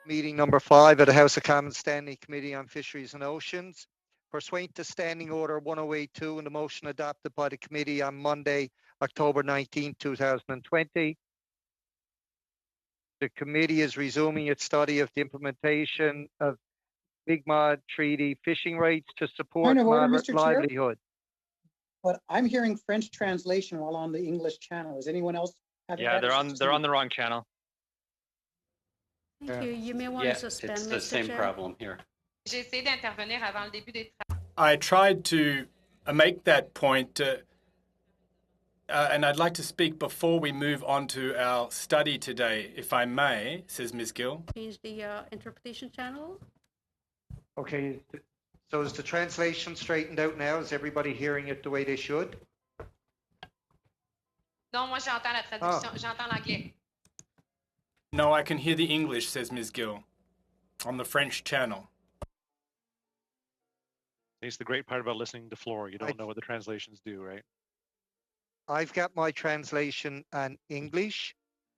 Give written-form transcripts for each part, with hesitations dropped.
Meeting number 5 of the House of Commons Standing Committee on Fisheries and Oceans. Pursuant to Standing Order 1082 and the motion adopted by the committee on Monday, October 19, 2020, the committee is resuming its study of the implementation of Big Mod Treaty fishing rates to support Point of order, moderate Mr. Chair. livelihood. But I'm hearing French translation while on the English channel. Is anyone else having that? They're on the wrong channel. Thank you. You may want to suspend, it's Mr. the same Chair. problem here. J'ai essayé d'intervenir avant le début des travaux. I tried to make that point, and I'd like to speak before we move on to our study today, if I may, says Ms. Gill. Change the interpretation channel. Okay, so is the translation straightened out now? Is everybody hearing it the way they should? Non, moi j'entends la traduction, j'entends l'anglais. No, I can hear the English, says Ms. Gill, on the French channel. It's the great part about listening to Floor. You don't know what the translations do, right? I've got my translation in English,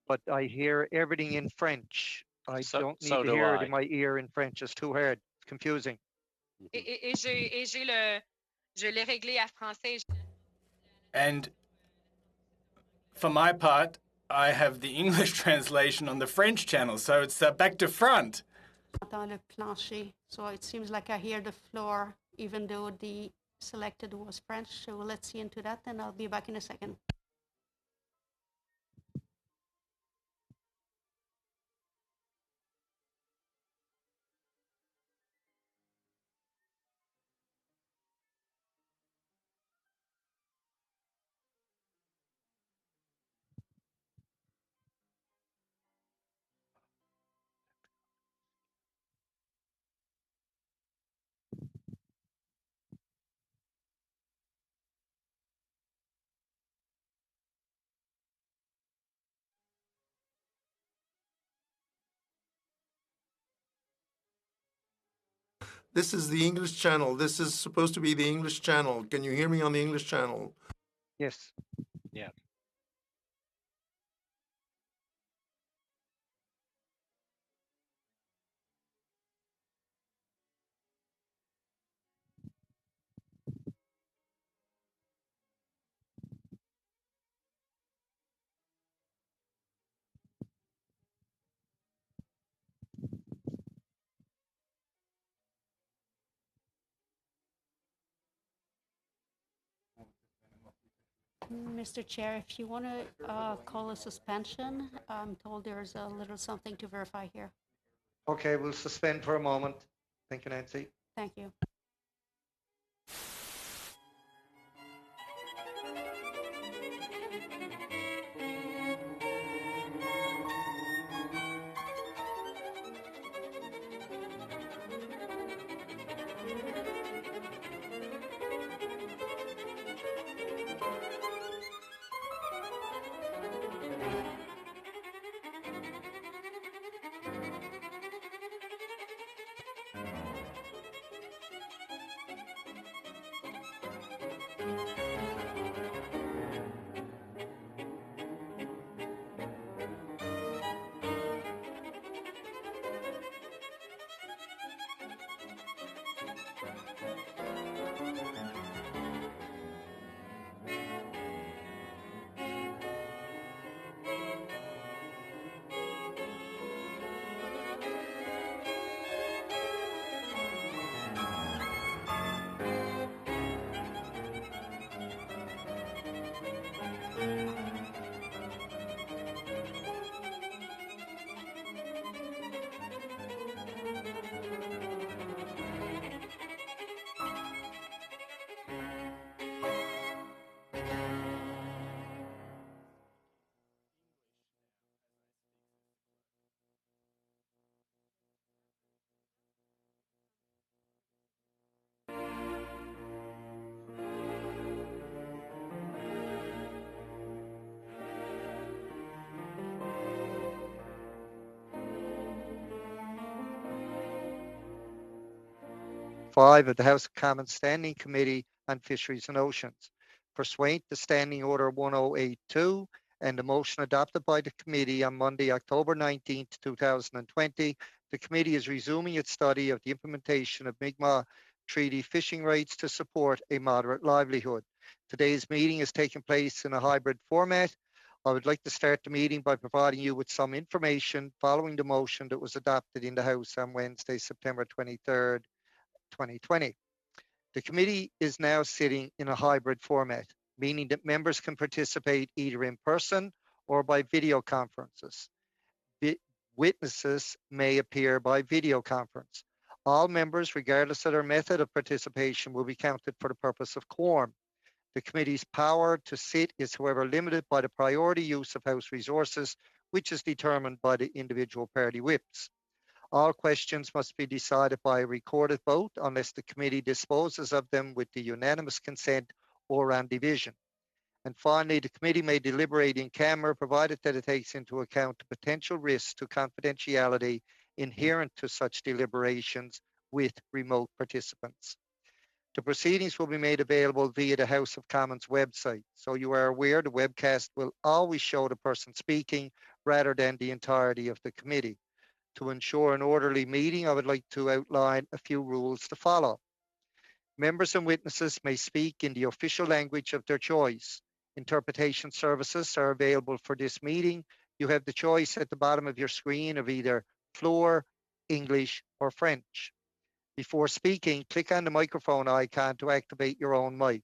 but I hear everything in French. I don't need to hear it in my ear in French. It's too hard. It's confusing. Et je l'ai réglé à français. And for my part, I have the English translation on the French channel, so it's back to front. J'entends le plancher, so it seems like I hear the floor, even though the selected was French. So let's see into that, and I'll be back in a second. This is the English channel. This is supposed to be the English channel. Can you hear me on the English channel? Yes. Yeah. Mr. Chair, if you want to call a suspension, I'm told there's a little something to verify here. Okay, we'll suspend for a moment. Thank you, Nancy. Thank you. Of the House of Commons Standing Committee on Fisheries and Oceans. Pursuant to Standing Order 1082 and the motion adopted by the committee on Monday, October 19, 2020, the committee is resuming its study of the implementation of Mi'kmaq Treaty fishing rights to support a moderate livelihood. Today's meeting is taking place in a hybrid format. I would like to start the meeting by providing you with some information following the motion that was adopted in the House on Wednesday, September 23rd, 2020. The committee is now sitting in a hybrid format, meaning that members can participate either in person or by video conferences. Witnesses may appear by video conference. All members, regardless of their method of participation, will be counted for the purpose of quorum. The committee's power to sit is, however, limited by the priority use of House resources, which is determined by the individual party whips. All questions must be decided by a recorded vote unless the committee disposes of them with the unanimous consent or on division. And finally, the committee may deliberate in camera, provided that it takes into account the potential risks to confidentiality inherent to such deliberations with remote participants. The proceedings will be made available via the House of Commons website. So you are aware the webcast will always show the person speaking rather than the entirety of the committee. To ensure an orderly meeting, I would like to outline a few rules to follow. Members and witnesses may speak in the official language of their choice. Interpretation services are available for this meeting. You have the choice at the bottom of your screen of either Floor, English, or French. Before speaking, click on the microphone icon to activate your own mic.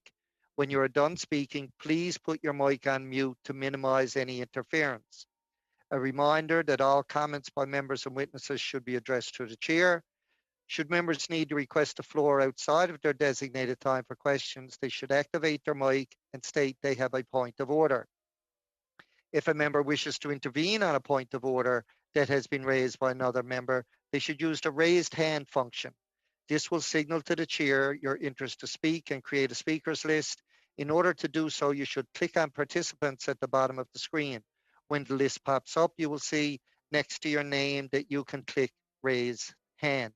When you are done speaking, please put your mic on mute to minimize any interference. A reminder that all comments by members and witnesses should be addressed to the chair. Should members need to request the floor outside of their designated time for questions, they should activate their mic and state they have a point of order. If a member wishes to intervene on a point of order that has been raised by another member, they should use the raised hand function. This will signal to the chair your interest to speak and create a speakers list. In order to do so, you should click on participants at the bottom of the screen. When the list pops up, you will see next to your name that you can click raise hand.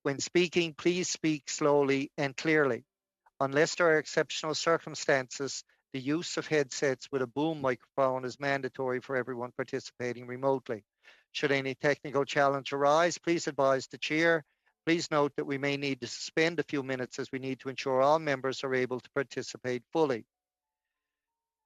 When speaking, please speak slowly and clearly. Unless there are exceptional circumstances, the use of headsets with a boom microphone is mandatory for everyone participating remotely. Should any technical challenge arise, please advise the chair. Please note that we may need to suspend a few minutes as we need to ensure all members are able to participate fully.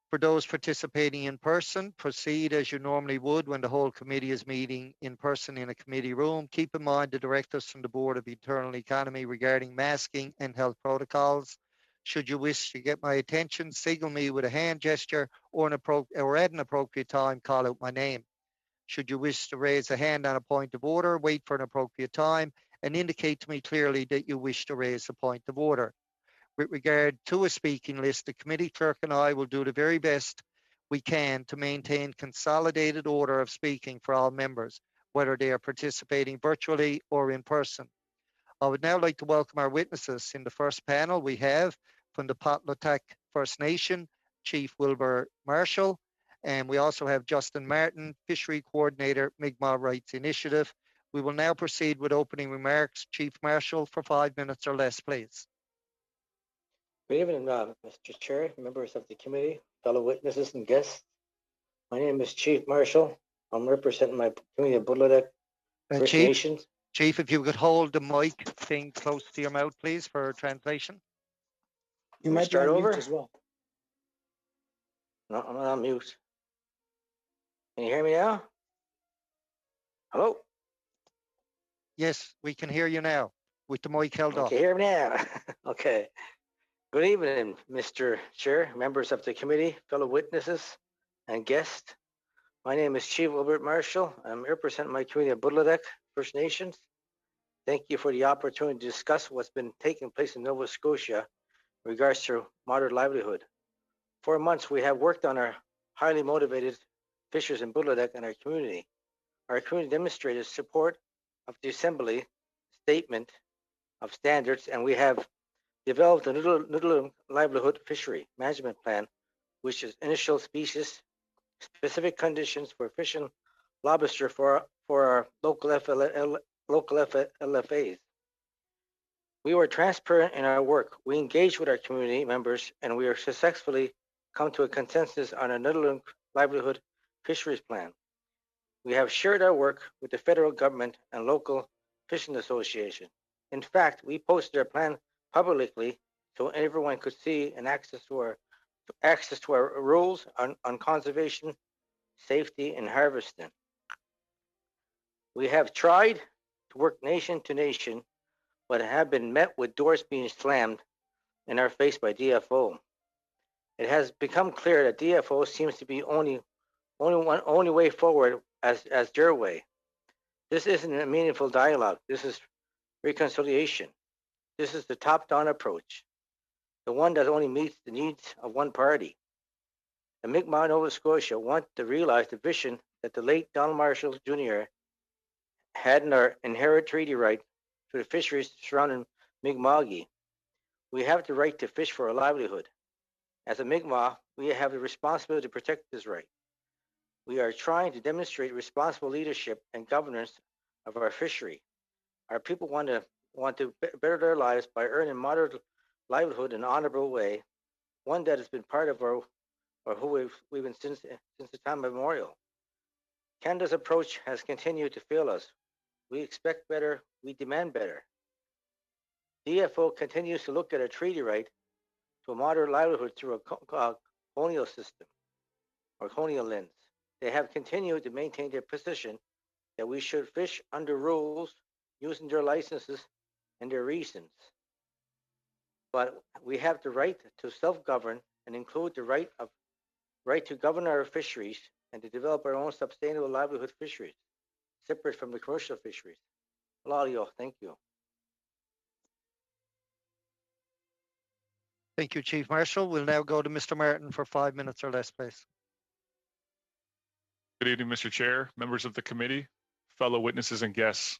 For those participating in person, proceed as you normally would when the whole committee is meeting in person in a committee room. Keep in mind the directives from the Board of Internal Economy regarding masking and health protocols. Should you wish to get my attention, signal me with a hand gesture or at an appropriate time, call out my name. Should you wish to raise a hand on a point of order, wait for an appropriate time and indicate to me clearly that you wish to raise a point of order. With regard to a speaking list, the committee clerk and I will do the very best we can to maintain consolidated order of speaking for all members, whether they are participating virtually or in person. I would now like to welcome our witnesses. In the first panel, we have from the Potlatach First Nation, Chief Wilbur Marshall, and we also have Justin Martin, Fishery Coordinator, Mi'kmaq Rights Initiative. We will now proceed with opening remarks. Chief Marshall, for 5 minutes or less, please. Good evening, Mr. Chair, members of the committee, fellow witnesses and guests. My name is Chief Marshall. I'm representing my community of Budladak First Nations. Chief, if you could hold the mic thing close to your mouth, please, for translation. You might start be on mute over as well. No, I'm not on mute. Can you hear me now? Hello? Yes, we can hear you now with the mic held up. Can you hear me now? Okay. Good evening, Mr. Chair, members of the committee, fellow witnesses, and guests. My name is Chief Wilbur Marshall. I'm representing my community of Budladak First Nations. Thank you for the opportunity to discuss what's been taking place in Nova Scotia in regards to moderate livelihood. For months, we have worked on our highly motivated fishers in Budladak and our community. Our community demonstrated support of the Assembly Statement of Standards, and we have developed a Noodle livelihood fishery management plan, which is initial species, specific conditions for fishing lobster for our local LFAs. We were transparent in our work. We engaged with our community members, and we are successfully come to a consensus on a Noodle livelihood fisheries plan. We have shared our work with the federal government and local fishing association. In fact, we posted our plan publicly so everyone could see and access to our rules on conservation, safety, and harvesting. We have tried to work nation to nation, but have been met with doors being slammed in our face by DFO. It has become clear that DFO seems to be only way forward as their way. This isn't a meaningful dialogue. This is reconciliation. This is the top-down approach, the one that only meets the needs of one party. The Mi'kmaq Nova Scotia want to realize the vision that the late Donald Marshall Jr. had in our inherent treaty right to the fisheries surrounding Mi'kma'ki. We have the right to fish for a livelihood. As a Mi'kmaq, we have the responsibility to protect this right. We are trying to demonstrate responsible leadership and governance of our fishery. Our people want to better their lives by earning moderate livelihood in an honorable way, one that has been part of our or who we've been since the time immemorial. Canada's approach has continued to fail us. We expect better, we demand better. DFO continues to look at a treaty right to a moderate livelihood through a colonial system or colonial lens. They have continued to maintain their position that we should fish under rules using their licenses and their reasons. But we have the right to self-govern and include the right to govern our fisheries and to develop our own sustainable livelihood fisheries, separate from the commercial fisheries. Lalio, thank you. Thank you, Chief Marshal. We'll now go to Mr. Martin for 5 minutes or less, please. Good evening, Mr. Chair, members of the committee, fellow witnesses and guests.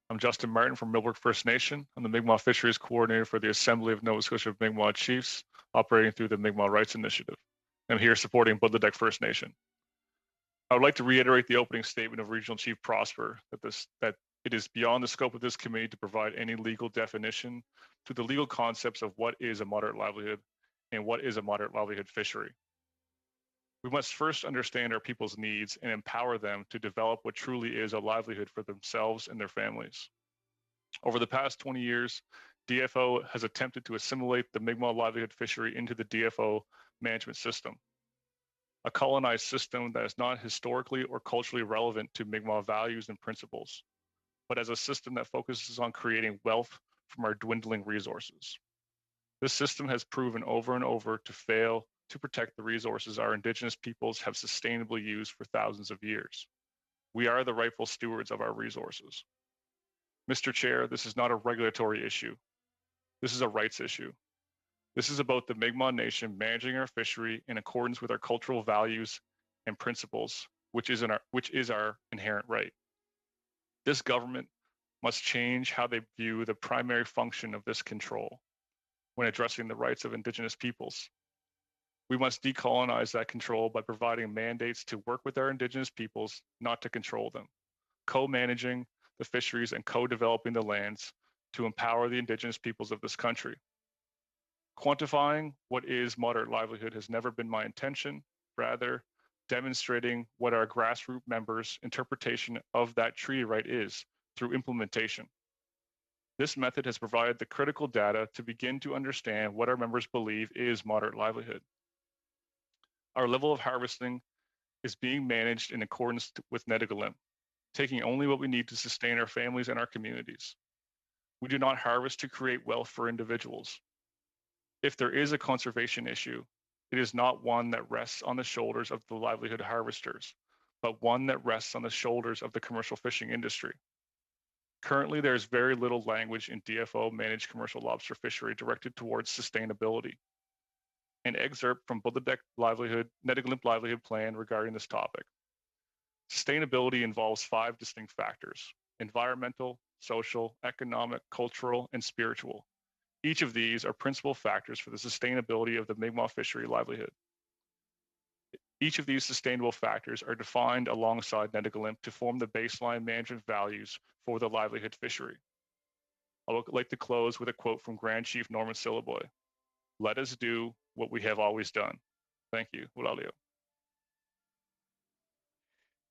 I'm Justin Martin from Millbrook First Nation. I'm the Mi'kmaq Fisheries Coordinator for the Assembly of Nova Scotia Mi'kmaq Chiefs, operating through the Mi'kmaq Rights Initiative. I'm here supporting Budledeck First Nation. I would like to reiterate the opening statement of Regional Chief Prosper that it is beyond the scope of this committee to provide any legal definition to the legal concepts of what is a moderate livelihood and what is a moderate livelihood fishery. We must first understand our people's needs and empower them to develop what truly is a livelihood for themselves and their families. Over the past 20 years, DFO has attempted to assimilate the Mi'kmaq livelihood fishery into the DFO management system, a colonized system that is not historically or culturally relevant to Mi'kmaq values and principles, but as a system that focuses on creating wealth from our dwindling resources. This system has proven over and over to fail to protect the resources our Indigenous peoples have sustainably used for thousands of years. We are the rightful stewards of our resources. Mr. Chair, this is not a regulatory issue. This is a rights issue. This is about the Mi'kmaq Nation managing our fishery in accordance with our cultural values and principles, which is our inherent right. This government must change how they view the primary function of this control when addressing the rights of Indigenous peoples. We must decolonize that control by providing mandates to work with our Indigenous peoples, not to control them, co-managing the fisheries and co-developing the lands to empower the Indigenous peoples of this country. Quantifying what is moderate livelihood has never been my intention, rather demonstrating what our grassroots members' interpretation of that treaty right is through implementation. This method has provided the critical data to begin to understand what our members believe is moderate livelihood. Our level of harvesting is being managed in accordance with Nedigalim, taking only what we need to sustain our families and our communities. We do not harvest to create wealth for individuals. If there is a conservation issue, it is not one that rests on the shoulders of the livelihood harvesters, but one that rests on the shoulders of the commercial fishing industry. Currently, there is very little language in DFO managed commercial lobster fishery directed towards sustainability. An excerpt from Budledeck Nedigalim Livelihood Plan regarding this topic. Sustainability involves 5 distinct factors: environmental, social, economic, cultural, and spiritual. Each of these are principal factors for the sustainability of the Mi'kmaq fishery livelihood. Each of these sustainable factors are defined alongside Nedigalim to form the baseline management values for the livelihood fishery. I would like to close with a quote from Grand Chief Norman Sillaboy. Let us do what we have always done. Thank you. Wulalio.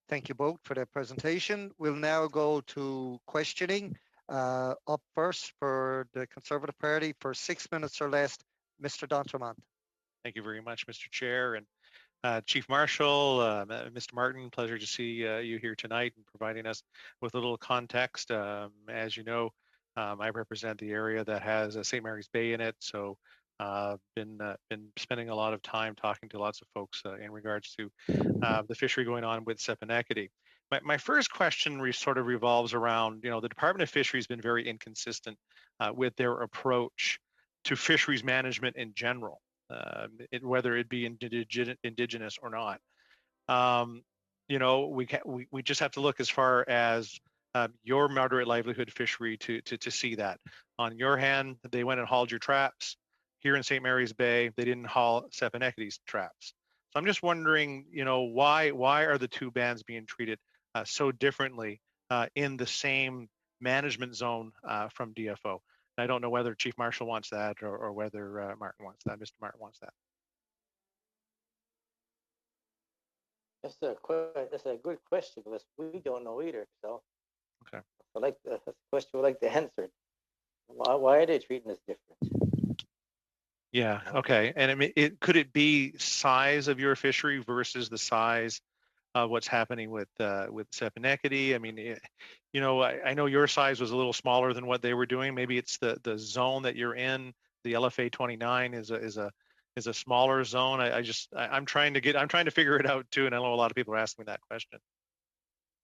Thank you both for that presentation. We'll now go to questioning. Up first for the Conservative Party for 6 minutes or less, Mr. D'Entremont. Thank you very much, Mr. Chair. And Chief Marshal, Mr. Martin, pleasure to see you here tonight and providing us with a little context. As you know, I represent the area that has St. Mary's Bay in it, so been spending a lot of time talking to lots of folks in regards to the fishery going on with Sepenekity. My first question sort of revolves around, the Department of Fisheries has been very inconsistent with their approach to fisheries management in general. Whether it be indigenous or not. We just have to look as far as your moderate livelihood fishery to see that. On your hand, they went and hauled your traps. Here in St. Mary's Bay, they didn't haul Sepenekity's traps. So I'm just wondering, why are the two bands being treated so differently in the same management zone from DFO? I don't know whether Chief Marshal wants that or whether Martin wants that. Mr. Martin wants that. That's a good question because we don't know either. So, okay, that's a question we'd like to answer. Why are they treating us different? Yeah. Okay. And I mean, could it be size of your fishery versus the size of what's happening with Sepenekity? I mean, I know your size was a little smaller than what they were doing. Maybe it's the zone that you're in. The LFA 29 is a smaller zone. I'm trying to figure it out too, and I know a lot of people are asking me that question.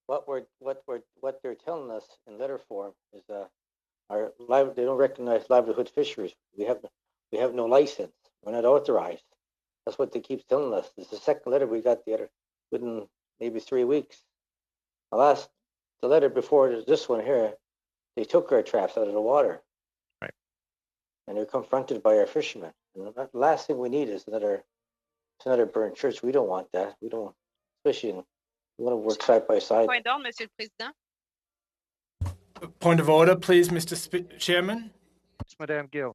What they're telling us in letter form is they don't recognize livelihood fisheries. We have no license. We're not authorized. That's what they keep telling us. This is the second letter we got within maybe 3 weeks. The letter before this one here, they took our traps out of the water. Right. And they're confronted by our fishermen. And the last thing we need is another burnt church. We don't want that. We don't, especially we want to work side by side. Point d'ordre, Monsieur le Président. Point of order, please, Mr. Chairman. It's Madame Gill.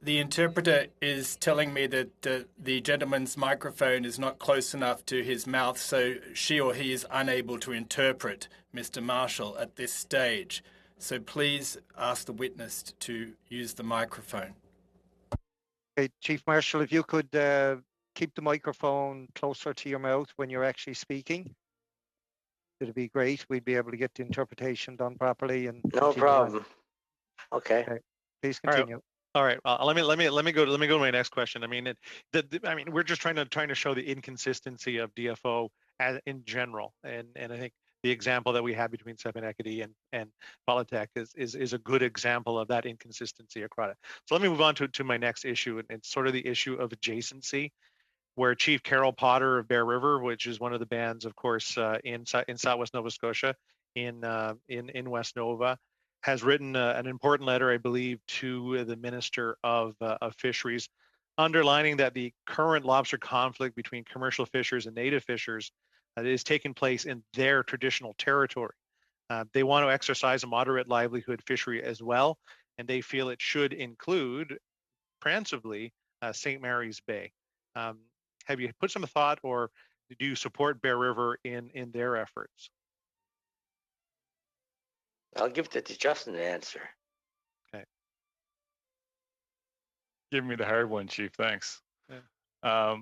The interpreter is telling me that the gentleman's microphone is not close enough to his mouth, so she or he is unable to interpret Mr. Marshall at this stage. So please ask the witness to use the microphone. Okay, Chief Marshal, if you could keep the microphone closer to your mouth when you're actually speaking, it'd be great. We'd be able to get the interpretation done properly. And no problem. Okay. Please continue. All right. Let me go to my next question. I mean, we're just trying to show the inconsistency of DFO in general, and I think the example that we have between Sepenekity and Polytech is a good example of that inconsistency across it. So let me move on to my next issue, and it's sort of the issue of adjacency, where Chief Carol Potter of Bear River, which is one of the bands, of course, in Southwest Nova Scotia, in West Nova, has written an important letter, I believe, to the Minister of Fisheries, underlining that the current lobster conflict between commercial fishers and native fishers is taking place in their traditional territory. They want to exercise a moderate livelihood fishery as well, and they feel it should include, principally, St. Mary's Bay. Have you put some thought, or do you support Bear River in their efforts? I'll give it to Justin to answer. Okay. Give me the hard one, Chief. Thanks. Yeah.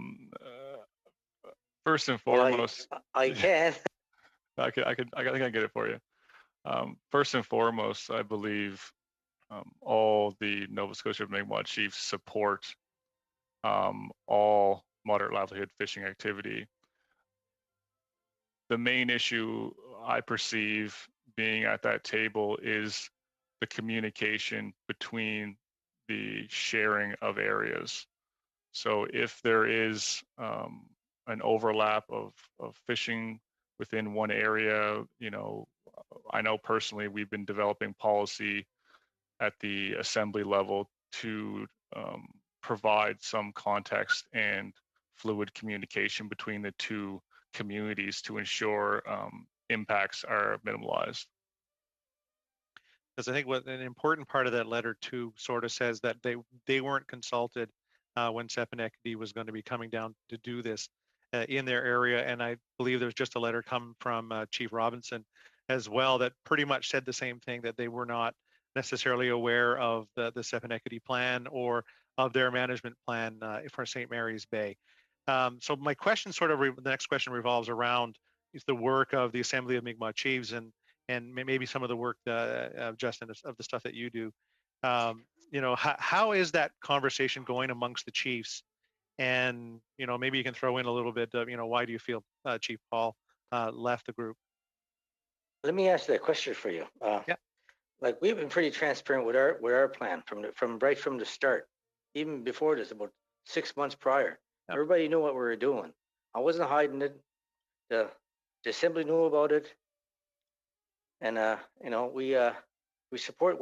First and foremost, I can. I think I get it for you. First and foremost, I believe all the Nova Scotia Mi'kmaq chiefs support all moderate livelihood fishing activity. The main issue I perceive being at that table is the communication between the sharing of areas. So if there is an overlap of fishing within one area, I know personally we've been developing policy at the assembly level to provide some context and fluid communication between the two communities to ensure impacts are minimalized. Because I think what an important part of that letter too sort of says that they weren't consulted when Sepinekedi was going to be coming down to do this in their area. And I believe there's just a letter come from Chief Robinson as well that pretty much said the same thing, that they were not necessarily aware of the Sepinekedi plan or of their management plan for St. Mary's Bay. So my question the next question revolves around the work of the Assembly of Mi'kmaq Chiefs and maybe some of the work, Justin, of the stuff that you do. How is that conversation going amongst the chiefs? And, maybe you can throw in a little bit of, why do you feel Chief Paul left the group? Let me ask that question for you. Yeah. Like, we've been pretty transparent with our plan from right from the start, even before this, about 6 months prior. Yep. Everybody knew what we were doing. I wasn't hiding it. The assembly knew about it, and we support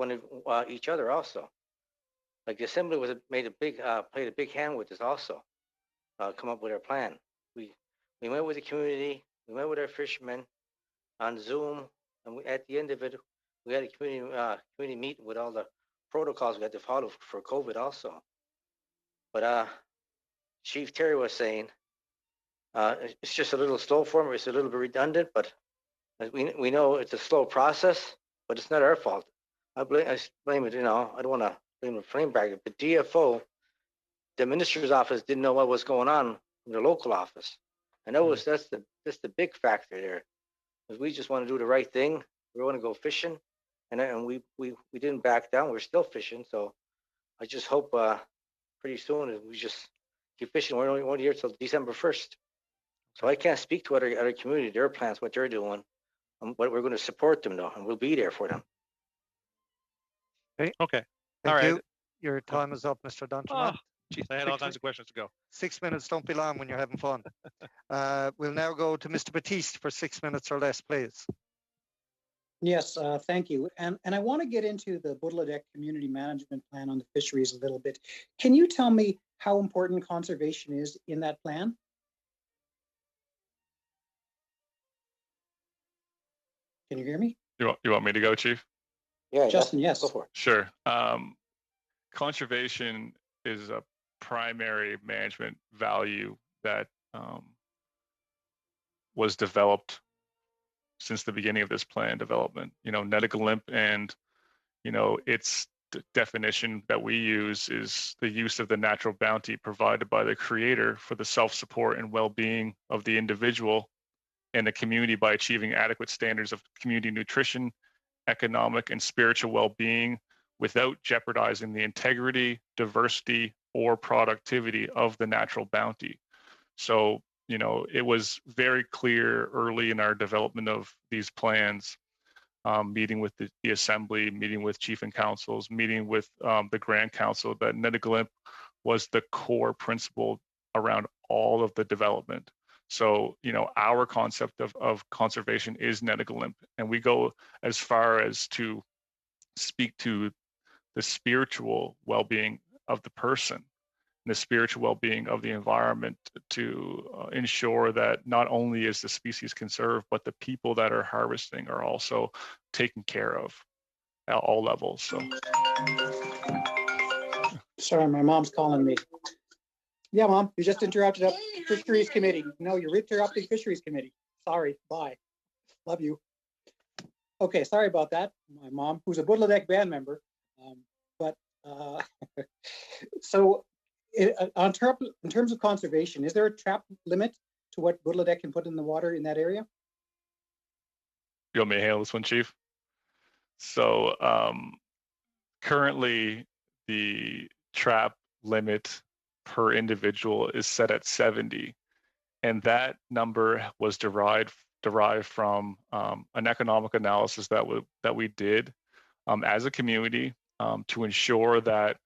each other also. Like, the assembly played a big hand with this also. Come up with our plan. We met with the community. We met with our fishermen on Zoom, and at the end of it, we had a community meeting with all the protocols we had to follow for COVID also. But Chief Terry was saying it's just a little slow for me. It's a little bit redundant, but we know it's a slow process, but it's not our fault. I blame it. I don't want to blame the flame bracket, but DFO, the minister's office, didn't know what was going on in the local office, and that's the big factor there. Because we just want to do the right thing. We want to go fishing, and we didn't back down. We're still fishing, so I just hope pretty soon we just keep fishing. We're only here till December 1st, so I can't speak to other community, their plans, what they're doing, but we're going to support them though, and we'll be there for them. Okay. Thank you. Right. Your time is up, Mr. D'Entremont. Geez, I had all kinds of questions to go. 6 minutes don't be long when you're having fun. We'll now go to Mr. Batiste for 6 minutes or less, please. Yes, thank you. And I want to get into the Budladeck Community Management Plan on the fisheries a little bit. Can you tell me how important conservation is in that plan? Can you hear me? You want me to go, Chief? Yeah, Justin, yes. Go for it. Sure. Conservation is a primary management value that was developed since the beginning of this plan development. Netagalip and, its definition that we use is the use of the natural bounty provided by the creator for the self-support and well-being of the individual and the community by achieving adequate standards of community nutrition, economic and spiritual well-being without jeopardizing the integrity, diversity, or productivity of the natural bounty. So, it was very clear early in our development of these plans, meeting with the assembly, meeting with chief and councils, meeting with the Grand Council, that Netagalip was the core principle around all of the development. So, our concept of conservation is Netagalip, and we go as far as to speak to the spiritual well-being of the person and the spiritual well-being of the environment to ensure that not only is the species conserved, but the people that are harvesting are also taken care of at all levels. So, sorry, my mom's calling me. Yeah, Mom, you just interrupted up Fisheries Committee. No, you're interrupting Fisheries Committee. Sorry, bye. Love you. Okay, sorry about that. My mom, who's a Budladeck band member. So in terms of conservation, is there a trap limit to what Budladeck can put in the water in that area? You want me to handle this one, Chief? So currently the trap limit per individual is set at 70. And that number was derived from an economic analysis that we did as a community to ensure that,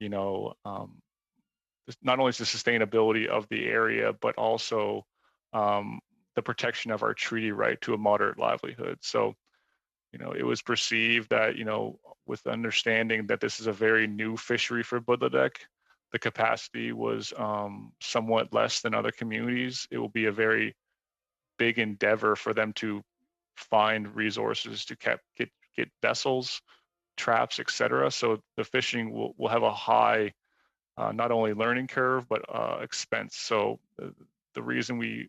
not only is the sustainability of the area, but also the protection of our treaty right to a moderate livelihood. So, it was perceived that, with understanding that this is a very new fishery for Budladeck, the capacity was somewhat less than other communities. It will be a very big endeavor for them to find resources to get vessels, traps, etc. So the fishing will have a high not only learning curve but expense. So the reason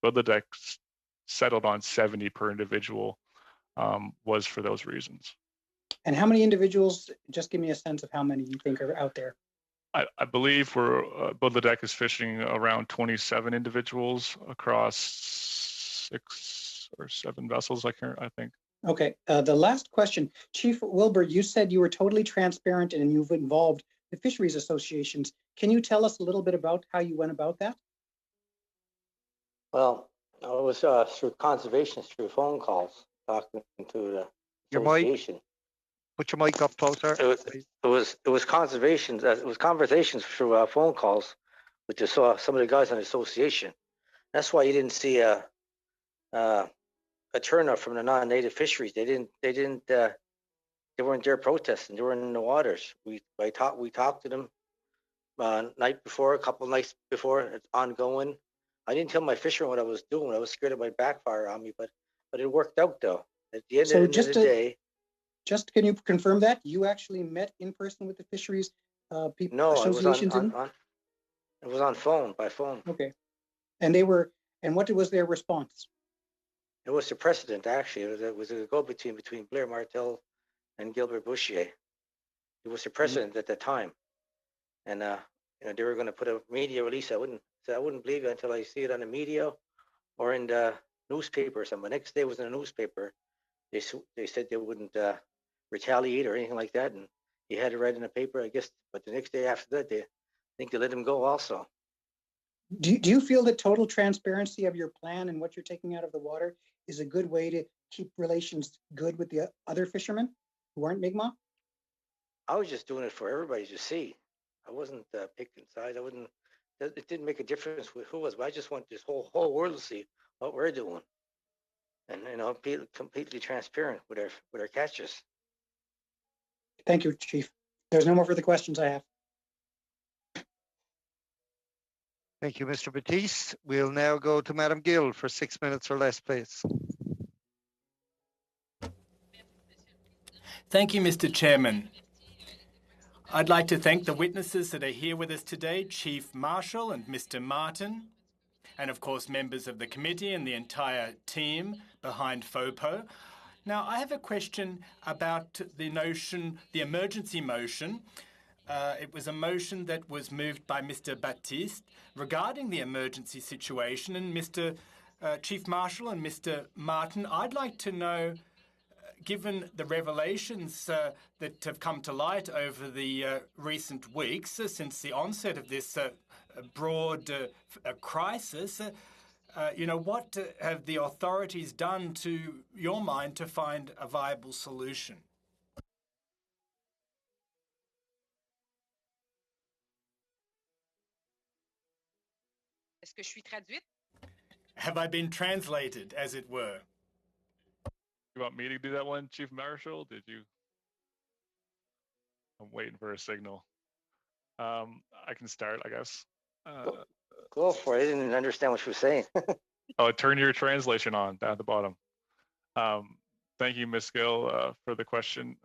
Budledeck settled on 70 per individual was for those reasons. And how many individuals? Just give me a sense of how many you think are out there. I believe Budledeck is fishing around 27 individuals across 6 or 7 vessels. I think. Okay. The last question, Chief Wilbur, you said you were totally transparent and you've involved the fisheries associations. Can you tell us a little bit about how you went about that? Well, it was through conservation, through phone calls, talking to the Your association. Put your mic up closer. It was conservations. It was conversations through phone calls with some of the guys on the association. That's why you didn't see a turnout from the non-native fisheries. They weren't there protesting. They were in the waters. We talked to them night before, a couple nights before. It's ongoing. I didn't tell my fishermen what I was doing. I was scared it might backfire on me, but it worked out though. At the end of the day. Just can you confirm that you actually met in person with the fisheries people? No, associations it was on phone, by phone. Okay, and what was their response? It was the precedent actually. It was a go-between between Blair Martel and Gilbert Bouchier. It was the precedent at the time, and they were going to put a media release. I wouldn't believe it until I see it on the media or in the newspaper or something. The next day it was in the newspaper. They said they wouldn't retaliate or anything like that, and he had to write in the paper, I guess. But the next day after that, they let him go also. Do you feel that total transparency of your plan and what you're taking out of the water is a good way to keep relations good with the other fishermen who aren't Mi'kmaq? I was just doing it for everybody to see. I wasn't picking sides. It didn't make a difference with who was, but I just want this whole world to see what we're doing, and be completely transparent with our catches. Thank you, Chief. There's no more further questions I have. Thank you, Mr. Batiste. We'll now go to Madam Gill for 6 minutes or less, please. Thank you, Mr. Chairman. I'd like to thank the witnesses that are here with us today, Chief Marshall and Mr. Martin, and of course members of the committee and the entire team behind FOPO. Now, I have a question about the emergency motion. It was a motion that was moved by Mr. Batiste regarding the emergency situation. And Mr. Chief Marshal and Mr. Martin, I'd like to know, given the revelations that have come to light over the recent weeks since the onset of this broad crisis, what have the authorities done, to your mind, to find a viable solution? Est-ce que je suis traduite? Have I been translated, as it were? You want me to do that one, Chief Marshal? Did you? I'm waiting for a signal. I can start, I guess. Go for it. I didn't understand what you were saying. Oh, turn your translation on down at the bottom. Thank you, Ms. Gill, for the question.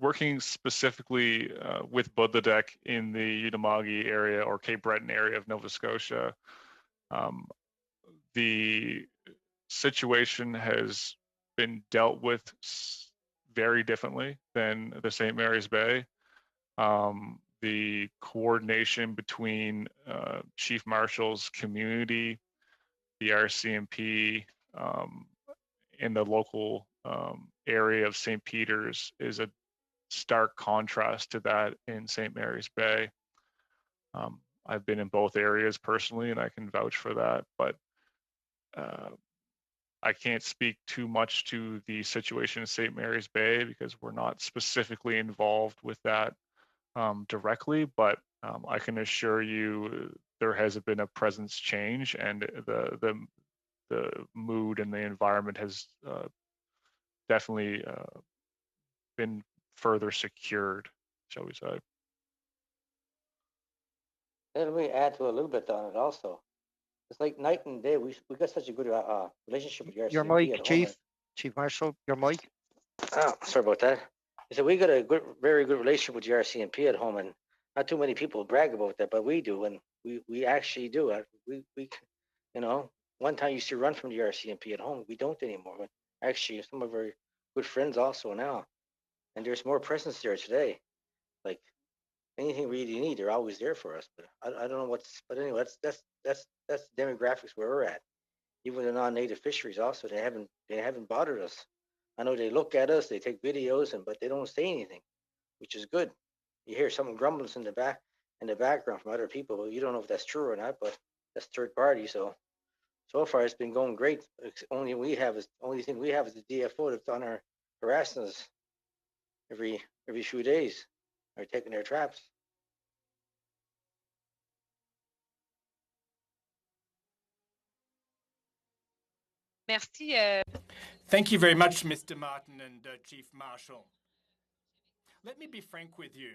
Working specifically with Budledeck in the Unama'ki area or Cape Breton area of Nova Scotia, the situation has been dealt with very differently than the St. Mary's Bay. The coordination between Chief Marshall's community, the RCMP, in the local area of St. Peter's is a stark contrast to that in St. Mary's Bay. I've been in both areas personally, and I can vouch for that, but I can't speak too much to the situation in St. Mary's Bay because we're not specifically involved with that directly, but I can assure you there has been a presence change, and the mood and the environment has definitely been further secured, shall we say. Let me add to a little bit on it also. It's like night and day. We got such a good relationship with the RCMP. Your mic, Chief. Chief Marshall, your mic. Oh, sorry about that. He said, we got a very good relationship with the RCMP at home, and not too many people brag about that, but we do, and we actually do. We you know, one time used to run from the RCMP at home. We don't anymore. But actually, some of our good friends also now, and there's more presence there today. Like anything we really need, they're always there for us. But I don't know what's. But anyway, that's the demographics where we're at. Even the non-native fisheries also, they haven't bothered us. I know they look at us, they take videos, but they don't say anything, which is good. You hear some grumblings in the background from other people, but you don't know if that's true or not. But that's third party. So far it's been going great. Only thing we have is the DFO that's on our harassing us every few days, or taking their traps. Merci. Thank you very much, Mr. Martin and Chief Marshal. Let me be frank with you.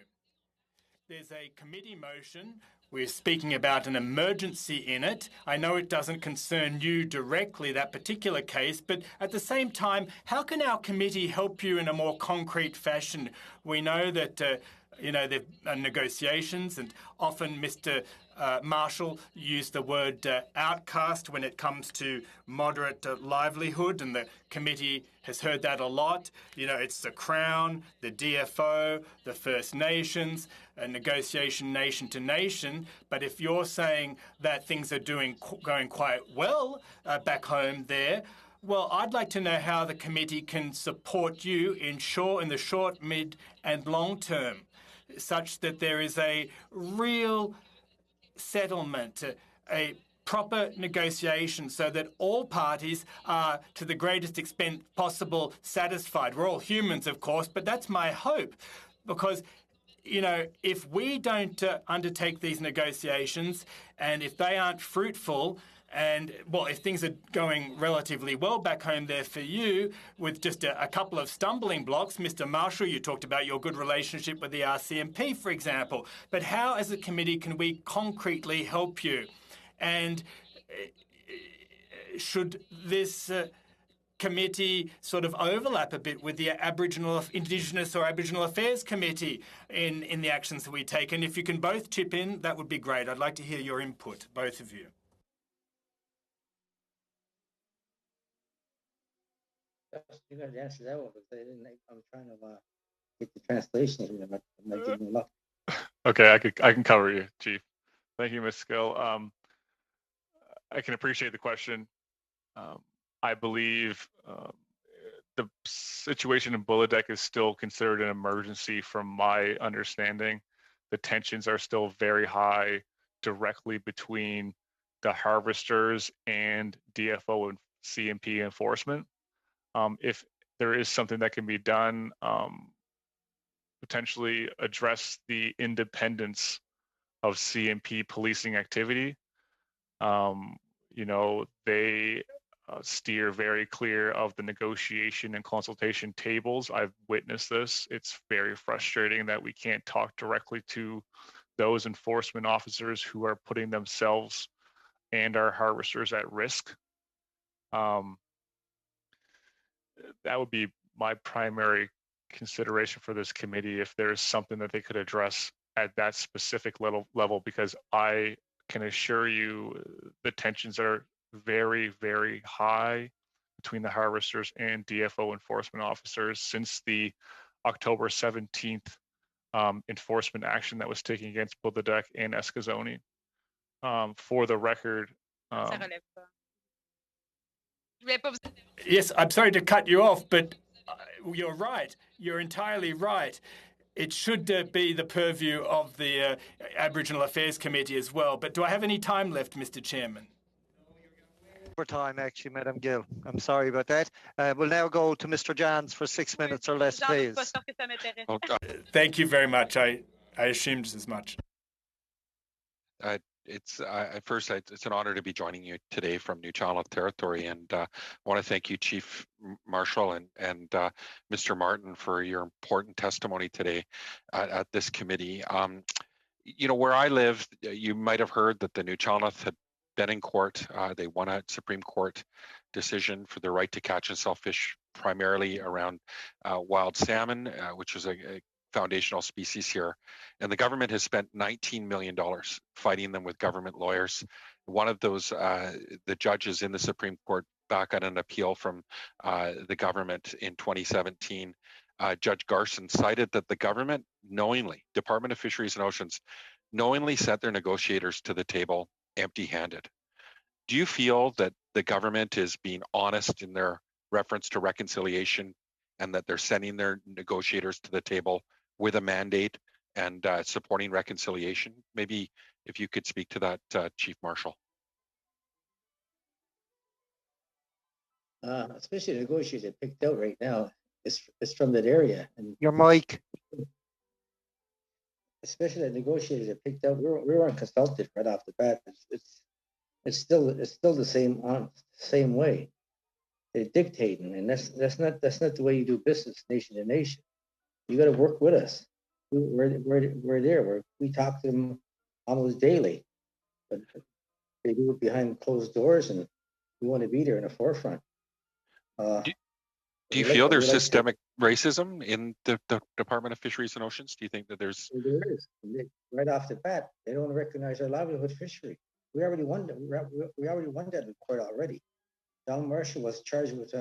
There's a committee motion. We're speaking about an emergency in it. I know it doesn't concern you directly, that particular case, but at the same time, how can our committee help you in a more concrete fashion? We know that there are negotiations, and often Mr. Marshall used the word outcast when it comes to moderate livelihood, and the committee has heard that a lot. It's the Crown, the DFO, the First Nations, a negotiation nation to nation. But if you're saying that things are going quite well back home there, well, I'd like to know how the committee can support you in the short, mid and long term, such that there is a real settlement, a proper negotiation, so that all parties are, to the greatest extent possible, satisfied. We're all humans, of course, but that's my hope, because if we don't undertake these negotiations, and if they aren't fruitful, and, well, if things are going relatively well back home there for you, with just a couple of stumbling blocks, Mr. Marshall, you talked about your good relationship with the RCMP, for example. But how, as a committee, can we concretely help you? And should this committee sort of overlap a bit with the Indigenous or Aboriginal Affairs Committee in the actions that we take? And if you can both chip in, that would be great. I'd like to hear your input, both of you. You got to answer that one, because I'm trying to get the translation here. I'm not getting luck. Okay, I can cover you, Chief. Thank you, Ms. Skill. I can appreciate the question. I believe the situation in Bulledeck is still considered an emergency from my understanding. The tensions are still very high directly between the harvesters and DFO and CMP enforcement. If there is something that can be done, potentially address the independence of CMP policing activity. They steer very clear of the negotiation and consultation tables. I've witnessed this. It's very frustrating that we can't talk directly to those enforcement officers who are putting themselves and our harvesters at risk. That would be my primary consideration for this committee, if there's something that they could address at that specific level, because I can assure you the tensions are very, very high between the harvesters and DFO enforcement officers since the October 17th enforcement action that was taken against Bulledeck and Eskazoni. For the record, Yes, I'm sorry to cut you off, but you're right. You're entirely right. It should be the purview of the Aboriginal Affairs Committee as well. But do I have any time left, Mr. Chairman? For time, actually, Madam Gill. I'm sorry about that. We'll now go to Mr. Johns for 6 minutes or less, please. Thank you very much. I assumed as much. It's an honor to be joining you today from Nuu-chah-nulth Territory, and I want to thank you, Chief Marshall and Mr. Martin, for your important testimony today at this committee. Where I live, you might have heard that the Nuu-chah-nulth had been in court. They won a Supreme Court decision for the right to catch and sell fish primarily around wild salmon, which is a foundational species here. And the government has spent $19 million fighting them with government lawyers. One of those, the judges in the Supreme Court back on an appeal from the government in 2017, Judge Garson cited that the government knowingly, Department of Fisheries and Oceans, knowingly sent their negotiators to the table empty-handed. Do you feel that the government is being honest in their reference to reconciliation and that they're sending their negotiators to the table with a mandate and supporting reconciliation? Maybe if you could speak to that, Chief Marshal. Especially the negotiators picked out right now, it's from that area. And your mic. Especially the negotiators that picked out, we weren't consulted right off the bat. It's still the same way. They're dictating, and that's not the way you do business, nation to nation. You got to work with us. We're there. We talk to them almost daily, but they do it behind closed doors, and we want to be there in the forefront. Do you feel there's systemic racism in the Department of Fisheries and Oceans? Do you think that there's? There is. Right off the bat, they don't recognize our livelihood fishery. We already won that. We already won that in court already. Don Marshall was charged with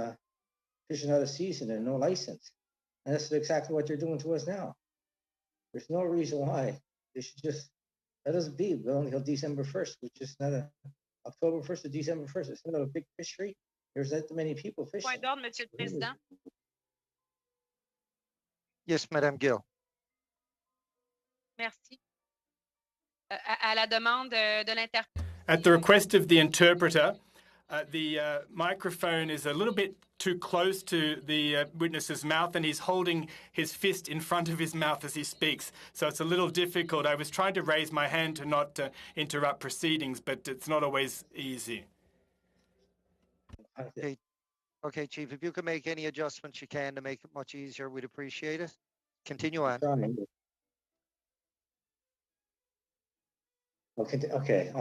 fishing out of season and no license, and that's exactly what they're doing to us now. There's no reason why they should just let us be. But only until December 1st, which is not October 1st to December 1st. It's not a big fishery. There's that many people fishing. Point d'ordre, Monsieur le Président. Yes, Madame Gill. Merci. À la demande de l'interprète. At the request of the interpreter, the microphone is a little bit too close to the witness's mouth, and he's holding his fist in front of his mouth as he speaks. So it's a little difficult. I was trying to raise my hand to not interrupt proceedings, but it's not always easy. Okay, Chief, if you can make any adjustments you can to make it much easier, we'd appreciate it. Continue on. Okay.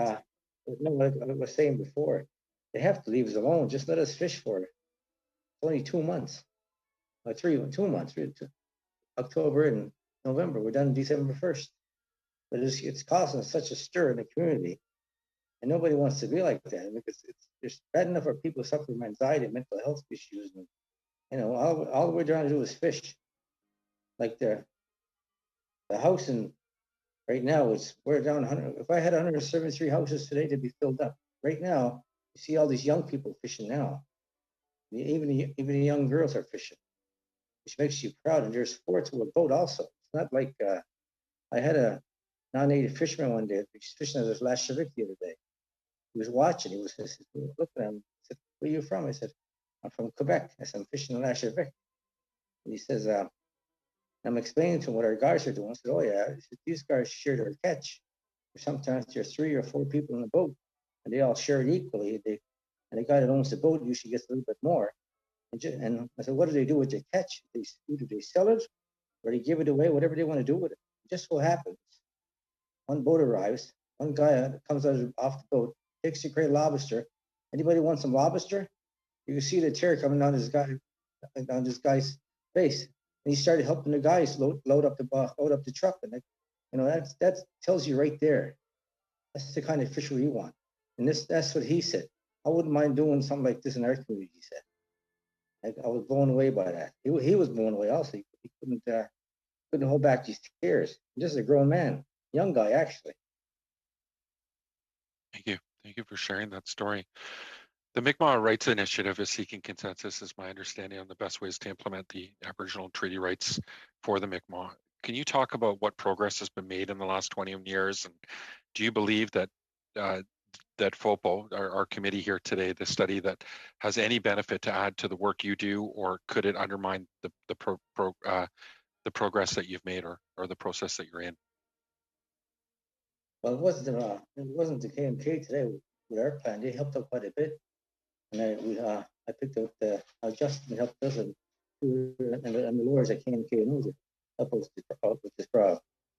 Like I was saying before, they have to leave us alone. Just let us fish for it. It's only 2 months. 2 months. October and November. We're done December 1st. But it's causing such a stir in the community. And nobody wants to be like that because it's bad enough for people suffering from anxiety and mental health issues. And, all we're trying to do is fish. Like the house in right now we're down 100. If I had 173 houses today, they'd be filled up. Right now, you see all these young people fishing now. Even the young girls are fishing, which makes you proud. And there's sports with a boat also. It's not like I had a non-native fisherman one day. He was fishing at his last Shavik the other day. He was watching. He was looking at him. He said, "Where are you from?" I said, "I'm from Quebec." I said, "I'm fishing in La Shavik." And he says, I'm explaining to him what our guys are doing. I said, "Oh yeah." He said, "These guys share their catch. Sometimes there's 3 or 4 people in the boat, and they all share it equally. And the guy that owns the boat usually gets a little bit more." And I said, "What do they do with the catch? Do they sell it, or they give it away? Whatever they want to do with it." Just so happens, one boat arrives. One guy comes off the boat, takes a great lobster. Anybody want some lobster? You can see the tear coming down this guy's face. And he started helping the guys load up the truck, and that tells you right there. That's the kind of fishery you want. And that's what he said. "I wouldn't mind doing something like this in our community," he said. I was blown away by that. He was blown away also. He couldn't hold back these tears. This is a grown man, young guy actually. Thank you for sharing that story. The Mi'kmaq Rights Initiative is seeking consensus, is my understanding, on the best ways to implement the Aboriginal treaty rights for the Mi'kmaq. Can you talk about what progress has been made in the last 20 years? And do you believe that that FOPO, our committee here today, the study, that has any benefit to add to the work you do, or could it undermine the progress that you've made, or the process that you're in? Well, it wasn't the KMK today with our plan. They helped out quite a bit, and I picked out Justin helped us, and the lawyers at KMK knows it help us with this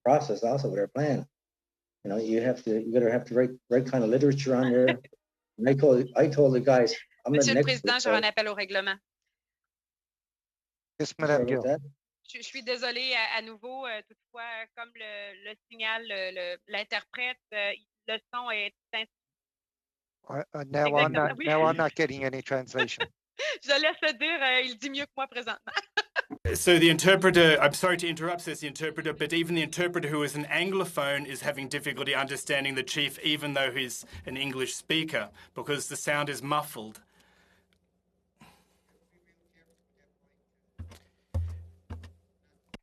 process also with our plan. You gotta have the right kind of literature on there. And I told the guys, I'm Monsieur le Président, j'aurai un appel au règlement. Yes, Sorry Madame about Gill. that. Je suis désolée à nouveau. Toutefois, comme le signale l'interprète, le son est Now exactement. Oui. I'm not getting any translation. Je laisse le dire. Il dit mieux que moi présentement. So the interpreter, I'm sorry to interrupt, says the interpreter, but even the interpreter who is an Anglophone is having difficulty understanding the chief, even though he's an English speaker, because the sound is muffled.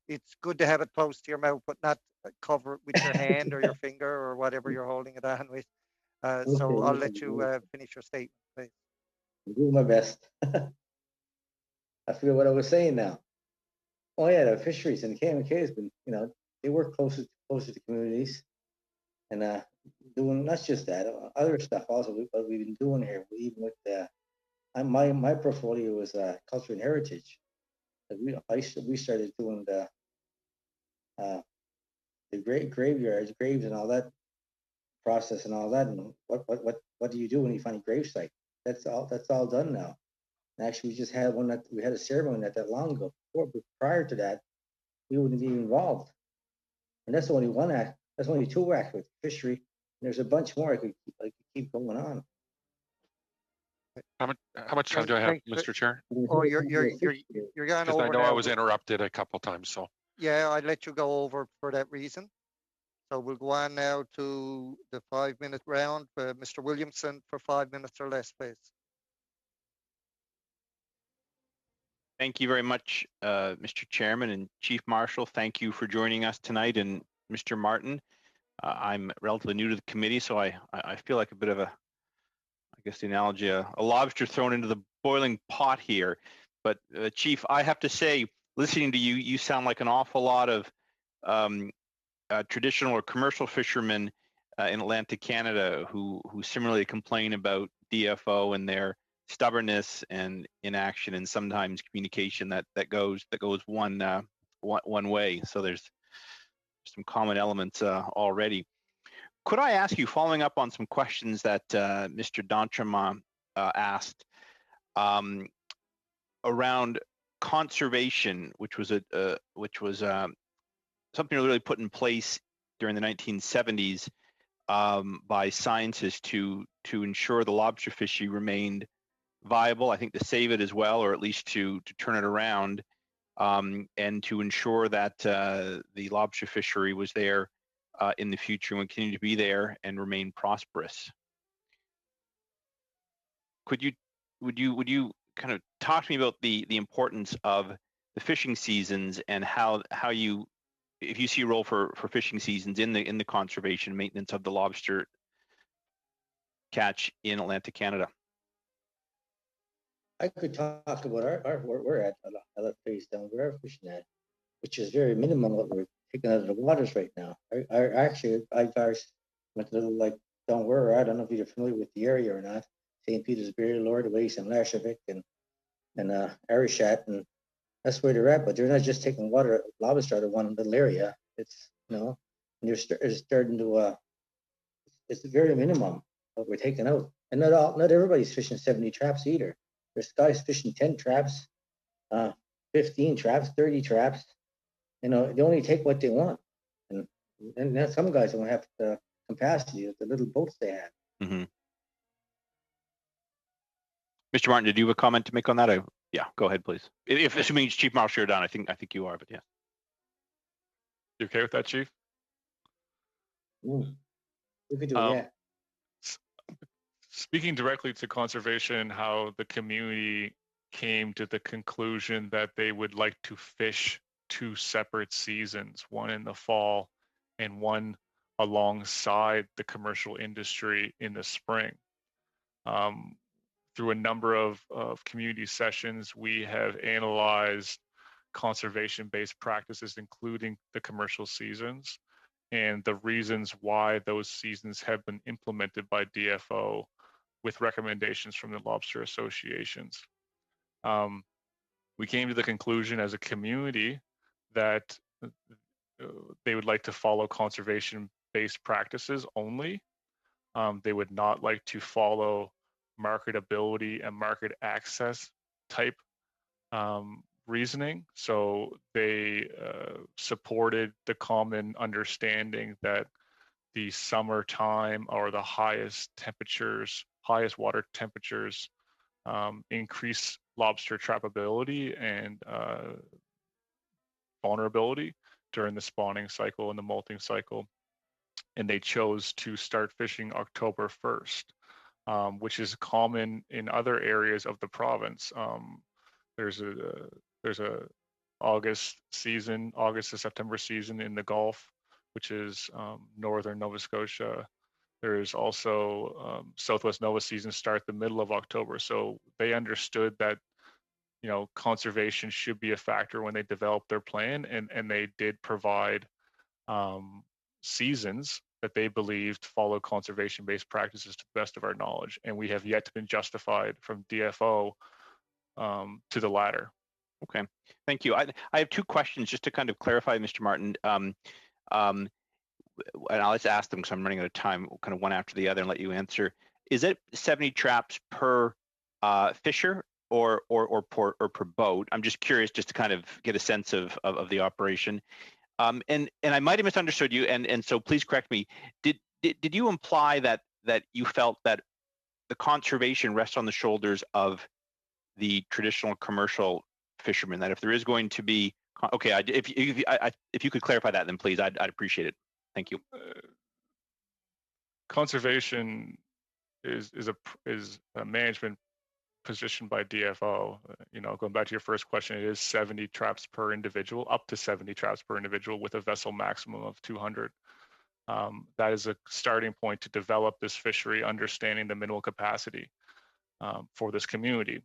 It's good to have it close to your mouth, but not cover it with your hand or your finger or whatever you're holding it on with. So I'll let you finish your statement, please. I'm doing my best. I forget what I was saying now. Oh yeah, the fisheries and the KMK has been, they work closer to communities, and doing not just that, other stuff also. What we've been doing here, even with my portfolio is culture and heritage. We started doing the graveyards, graves, and all that process and all that. And what do you do when you find a gravesite? That's all done now. And actually, we just had we had a ceremony not that long ago. But prior to that, we wouldn't be involved. And that's only one act. That's only two acts with fishery. And there's a bunch more I could keep going on. How much time do I have, Mr. Chair? Oh, you're going Because over I know now. I was interrupted a couple times, so. Yeah, I let you go over for that reason. So we'll go on now to the 5-minute round. Mr. Williamson for 5 minutes or less, please. Thank you very much, Mr. Chairman and Chief Marshal. Thank you for joining us tonight. And Mr. Martin, I'm relatively new to the committee, so I feel like a bit of a, I guess the analogy, a lobster thrown into the boiling pot here. But Chief, I have to say, listening to you, you sound like an awful lot of traditional or commercial fishermen in Atlantic Canada who similarly complain about DFO and their stubbornness and inaction and sometimes communication that goes one way. So there's some common elements already. Could I ask you, following up on some questions that Mr. D'Entremont asked around conservation, which was something really put in place during the 1970s by scientists to ensure the lobster fishery remained viable, I think to save it as well, or at least to turn it around, and to ensure that the lobster fishery was there in the future and would continue to be there and remain prosperous. Would you kind of talk to me about the importance of the fishing seasons and how you, if you see a role for fishing seasons in the conservation maintenance of the lobster catch in Atlantic Canada? I could talk about where we're at, other place down where we're fishing at, which is very minimal what we're taking out of the waters right now. I actually went a little like down where we're at. I don't know if you're familiar with the area or not. St. Peter's Barrier, Lord Waste, and Lashavik and Arishat, and that's where they're at. But they're not just taking lobster out of one little area. It's and they're starting to. It's very minimum what we're taking out, and not everybody's fishing 70 traps either. There's guys fishing 10 traps, 15 traps, 30 traps. They only take what they want, and then some guys don't have the capacity of the little boats they have. Mm-hmm. Mr. Martin, did you have a comment to make on that? Yeah, go ahead, please. If assuming Chief Marshal, you're done, I think you are, but yeah. You okay with that, Chief? You could do it, yeah. Speaking directly to conservation, how the community came to the conclusion that they would like to fish 2 separate seasons, one in the fall and one alongside the commercial industry in the spring. Through a number of community sessions, we have analyzed conservation-based practices, including the commercial seasons, and the reasons why those seasons have been implemented by DFO with recommendations from the lobster associations. We came to the conclusion as a community that they would like to follow conservation-based practices only. They would not like to follow marketability and market access type reasoning. So they supported the common understanding that the summertime or the highest water temperatures increase lobster trappability and vulnerability during the spawning cycle and the molting cycle. And they chose to start fishing October 1st, which is common in other areas of the province. There's a August to September season in the Gulf, which is northern Nova Scotia. There's also Southwest Nova season start the middle of October. So they understood that, you know, conservation should be a factor when they developed their plan, and they did provide seasons that they believed follow conservation-based practices to the best of our knowledge, and we have yet to been justified from DFO to the latter. Okay, thank you. I have two questions just to kind of clarify, Mr. Martin. And I'll just ask them because I'm running out of time, kind of one after the other, and let you answer. Is it 70 traps per fisher or per boat? I'm just curious, just to kind of get a sense of the operation. And I might have misunderstood you, and so please correct me. Did you imply that you felt that the conservation rests on the shoulders of the traditional commercial fishermen? That if there is going to be, okay, if you could clarify that, then please, I'd appreciate it. Thank you. Conservation is a management position by DFO. You know, going back to your first question, it is 70 traps per individual, up to 70 traps per individual with a vessel maximum of 200. That is a starting point to develop this fishery, understanding the minimal capacity for this community.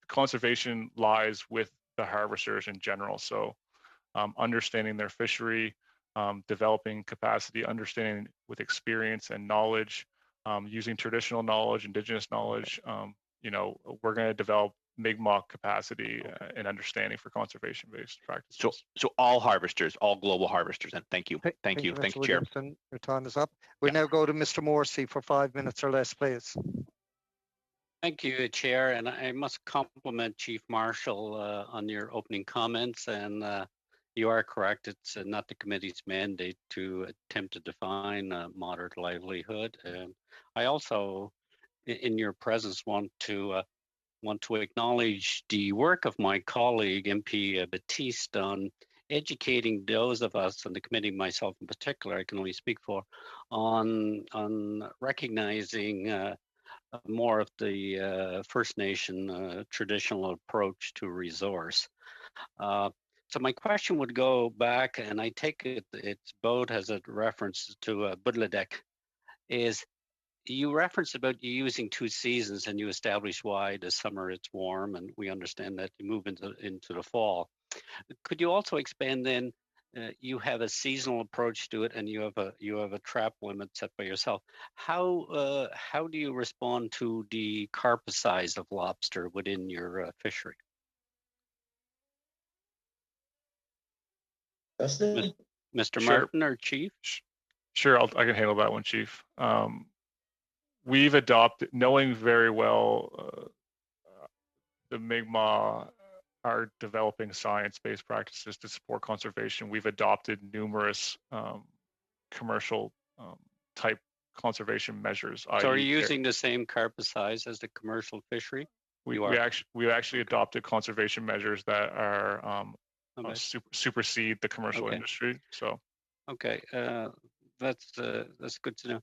Conservation lies with the harvesters in general. So understanding their fishery, developing capacity, understanding with experience and knowledge, using traditional knowledge, indigenous knowledge, you know, we're going to develop Mi'kmaq capacity and understanding for conservation-based practices. So all harvesters, all global harvesters, and thank you. Thank you, Chair. Williamson. Your time is up. We now go to Mr. Morrissey for 5 minutes or less, please. Thank you, Chair, and I must compliment Chief Marshall on your opening comments, and you are correct. It's not the committee's mandate to attempt to define moderate livelihood. And I also, in your presence, want to acknowledge the work of my colleague, MP Batiste, on educating those of us on the committee, myself in particular, I can only speak for, on recognizing more of the First Nation traditional approach to resource. So my question would go back, and I take it its boat has a reference to Budladek, is you referenced about you using 2 seasons, and you establish why the summer it's warm, and we understand that you move into the fall. Could you also expand then? You have a seasonal approach to it, and you have a trap limit set by yourself. How do you respond to the carpet size of lobster within your fishery? Justin? Mr. Sure. Martin or Chief? Sure, I can handle that one, Chief. We've adopted, knowing very well the Mi'kmaq are developing science-based practices to support conservation. We've adopted numerous commercial type conservation measures. So are you using the same carpet size as the commercial fishery? We actually adopted conservation measures that are supersede the commercial industry. So okay, that's good to know.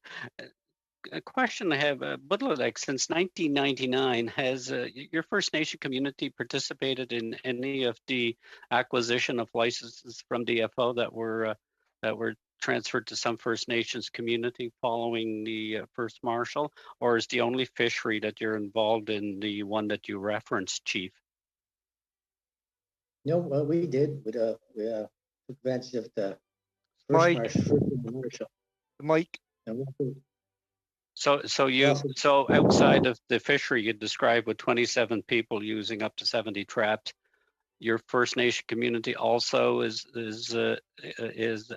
A question I have, Budladek, since 1999, has your First Nation community participated in any of the acquisition of licenses from DFO that were transferred to some First Nations community following the first Marshal, or is the only fishery that you're involved in the one that you referenced, Chief? No, well, we did. We took advantage of the Mike. first Marshal. Mike. So outside of the fishery you described with 27 people using up to 70 traps, your First Nation community also is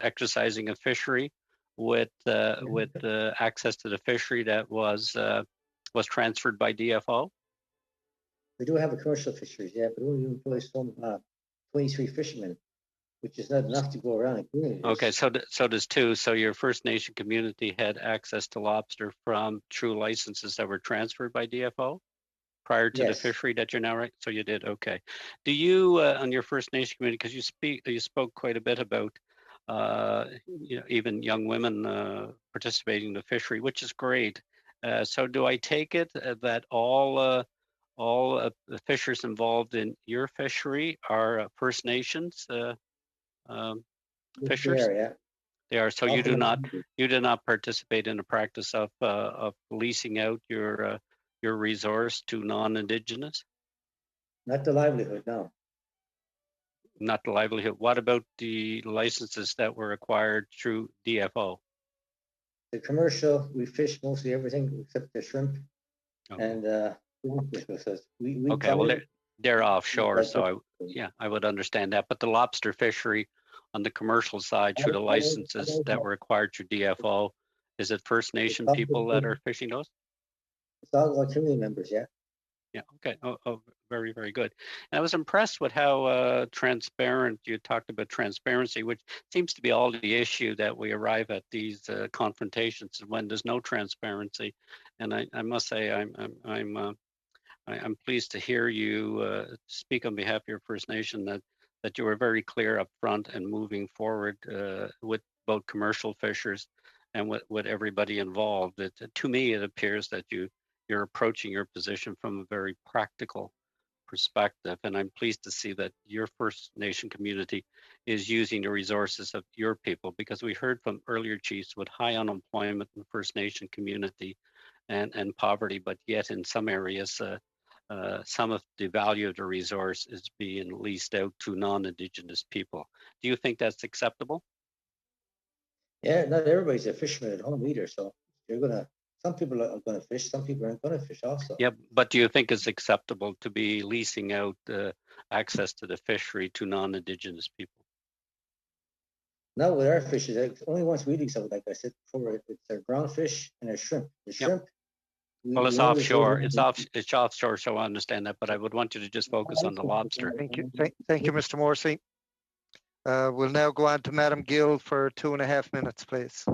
exercising a fishery with access to the fishery that was transferred by DFO? We do have a commercial fisheries, yeah, but only employs 23 fishermen, which is not enough to go around including this. Okay, so does two. So your First Nation community had access to lobster from true licenses that were transferred by DFO prior to the Yes. fishery that you're now right. So you did, okay. Do you on your First Nation community, because you spoke quite a bit about even young women participating in the fishery, which is great. So do I take it that all the fishers involved in your fishery are First Nations fishers? Yeah. They are. So All you do from the not community. participate in the practice of leasing out your resource to non-Indigenous? Not the livelihood, no. Not the livelihood. What about the licenses that were acquired through DFO? The commercial, we fish mostly everything except the shrimp. Okay. And we don't fish with us. We Okay, well, fly- they're offshore, like so I would understand that. But the lobster fishery on the commercial side, through the licenses that were acquired through DFO, is it First Nation people that are fishing those? It's all our community members, yeah. Yeah, okay. Oh, very, very good. And I was impressed with how transparent you talked about transparency, which seems to be all the issue that we arrive at these confrontations when there's no transparency. And I must say, I'm pleased to hear you speak on behalf of your First Nation that you were very clear up front and moving forward with both commercial fishers and with everybody involved. To me, it appears that you're approaching your position from a very practical perspective. And I'm pleased to see that your First Nation community is using the resources of your people, because we heard from earlier chiefs with high unemployment in the First Nation community and poverty, but yet in some areas, some of the value of the resource is being leased out to non-Indigenous people. Do you think that's acceptable? Yeah, not everybody's a fisherman at home either. So some people are gonna fish, some people aren't gonna fish also. Yeah, but do you think it's acceptable to be leasing out access to the fishery to non-Indigenous people? Not with our fishes, only once we lease out, like I said before, it's a ground fish and a shrimp. The shrimp. Well, it's offshore. It's offshore, so I understand that. But I would want you to just focus on the lobster. Thank you, thank you, Mr. Morrissey. We'll now go on to Madam Gill for 2.5 minutes, please.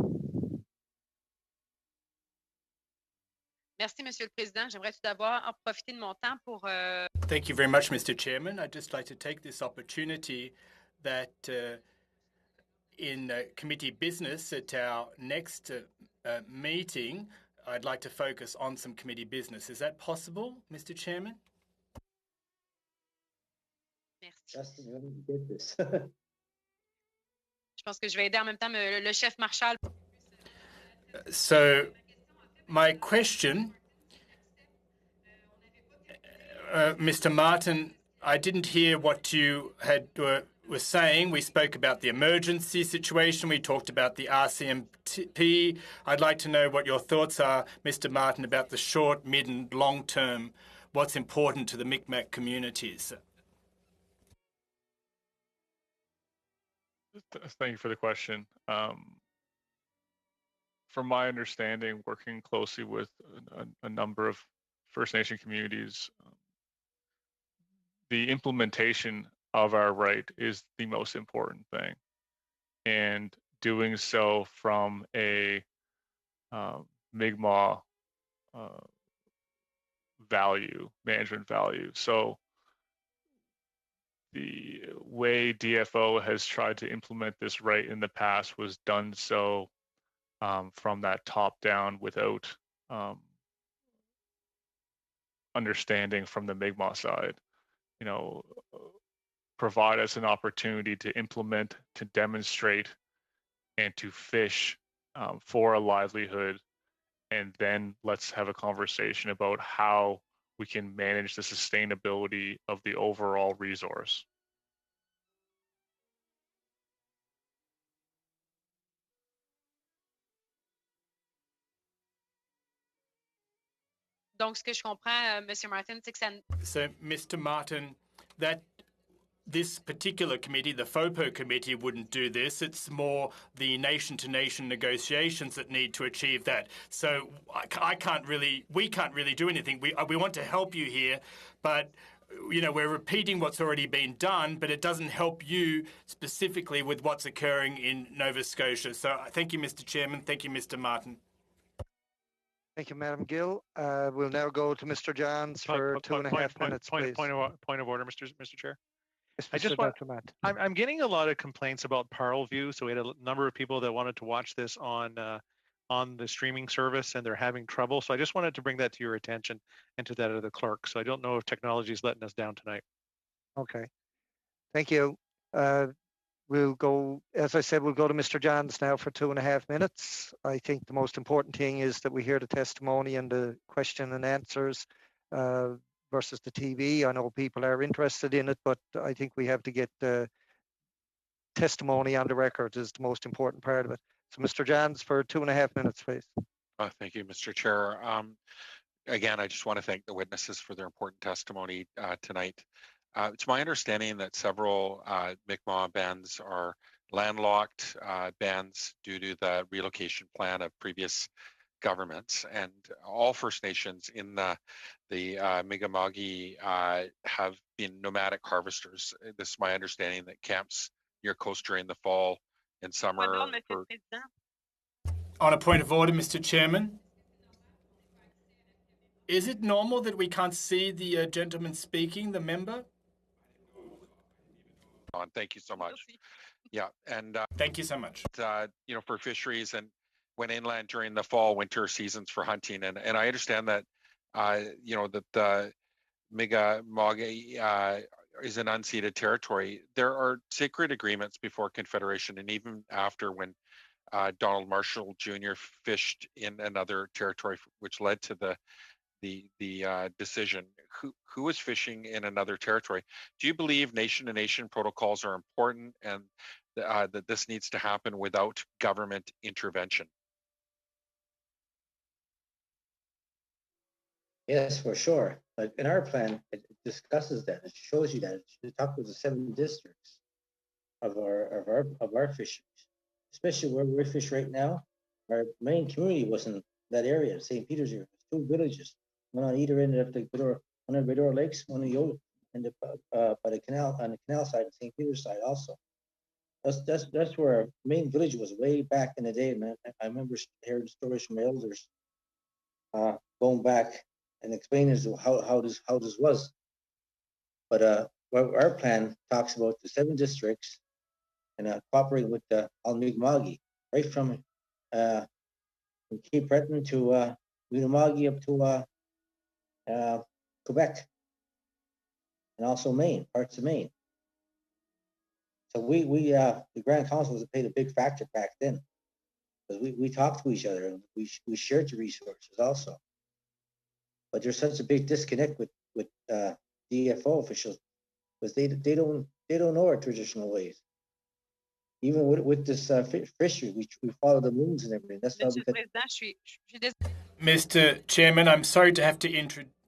Merci, Monsieur le Président. J'aimerais tout d'abord en profiter de mon temps pour... Thank you very much, Mr. Chairman. I'd just like to take this opportunity that in committee business at our next meeting, I'd like to focus on some committee business. Is that possible, Mr. Chairman? Merci. Justin, let me get this. Je pense que je vais aider en même temps le chef Marshall. So my question, Mr. Martin, I didn't hear what you were saying. We spoke about the emergency situation. We talked about the RCMP. I'd like to know what your thoughts are, Mr. Martin, about the short, mid and long term, what's important to the Mi'kmaq communities. Thank you for the question. From my understanding, working closely with a number of First Nation communities, the implementation of our right is the most important thing. And doing so from a Mi'kmaq management value. So the way DFO has tried to implement this right in the past was done so from that top down without understanding from the Mi'kmaq side. You know, provide us an opportunity to implement, to demonstrate, and to fish for a livelihood, and then let's have a conversation about how we can manage the sustainability of the overall resource. Donc, ce que je comprends, Monsieur Martin, c'est que ça... So, Mr. Martin, that this particular committee, the FOPO committee, wouldn't do this. It's more the nation-to-nation negotiations that need to achieve that. So we can't really do anything. We want to help you here, but we're repeating what's already been done, but it doesn't help you specifically with what's occurring in Nova Scotia. So thank you, Mr. Chairman. Thank you, Mr. Martin. Thank you, Madam Gill. We'll now go to Mr. Johns for 2.5 minutes, please. Point of order, Mr. Chair. Yes, I just Mr. Dr. Matt. I'm getting a lot of complaints about Parle View. So we had a number of people that wanted to watch this on the streaming service, and they're having trouble. So I just wanted to bring that to your attention and to that of the clerk. So I don't know if technology is letting us down tonight. Okay, thank you. We'll go, as I said, we'll go to Mr. Johns now for 2.5 minutes. I think the most important thing is that we hear the testimony and the question and answers versus the TV. I know people are interested in it, but I think we have to get the testimony on the record is the most important part of it. So Mr. Johns for 2.5 minutes, please. Thank you, Mr. Chair. Again, I just want to thank the witnesses for their important testimony tonight. It's my understanding that several Mi'kmaq bands are landlocked bands due to the relocation plan of previous governments, and all First Nations in the Mi'kma'ki have been nomadic harvesters. This is my understanding, that camps near coast during the fall and summer. On a point of order, Mr. Chairman, is it normal that we can't see the gentleman speaking, the member? Thank you so much. Yeah, and thank you so much. For fisheries and went inland during the fall, winter seasons for hunting, and I understand that that the Mi'kmaq is an unceded territory. There are sacred agreements before Confederation, and even after, when Donald Marshall Jr. fished in another territory, which led to the decision. Who was fishing in another territory? Do you believe nation-to-nation protocols are important, and that this needs to happen without government intervention? Yes, for sure. But in our plan, it discusses that. It shows you that. It talks with the 7 districts of our fisheries, especially where we fish right now. Our main community was in that area, St. Peter's area. 2 villages, one on either end of the Vidor, one on Vidor Lakes, one on the and by the canal, on the canal side, and St. Peter's side also. That's where our main village was way back in the day, man. I remember hearing stories from my elders going back and explaining how this was. But our plan talks about the 7 districts and cooperating with the Mi'kmaq, right from Cape Breton to Mi'kmaq up to Quebec, and also Maine, parts of Maine. So we the Grand Council was played a big factor back then, because we talked to each other and we shared the resources also. But there's such a big disconnect with DFO officials, because they don't know our traditional ways. Even with this fishery, we follow the moons and everything. That's why Mr. Chairman, I'm sorry to have to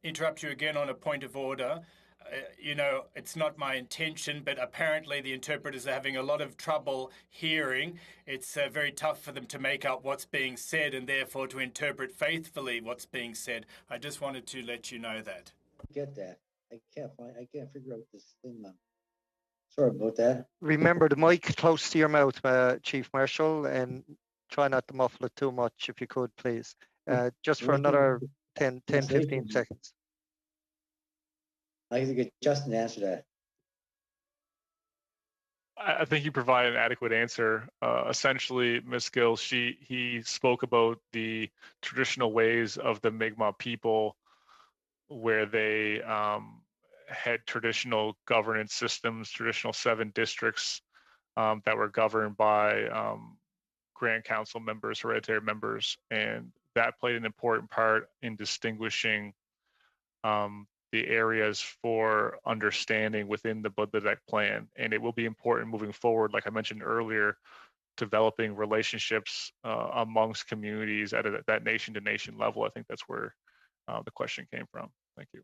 interrupt you again on a point of order. It's not my intention, but apparently the interpreters are having a lot of trouble hearing. It's very tough for them to make out what's being said, and therefore to interpret faithfully what's being said. I just wanted to let you know that. Get that. I can't figure out this thing now. Sorry about that. Remember the mic close to your mouth, Chief Marshal, and try not to muffle it too much if you could, please. Just for another 10, 15 seconds. I think Justin answer that. I think you provide an adequate answer. Essentially, Ms. Gill, he spoke about the traditional ways of the Mi'kmaq people, where they had traditional governance systems, traditional 7 districts that were governed by Grand Council members, hereditary members, and that played an important part in distinguishing the areas for understanding within the Budledak plan. And it will be important moving forward, like I mentioned earlier, developing relationships amongst communities at that nation-to-nation level. I think that's where the question came from. Thank you.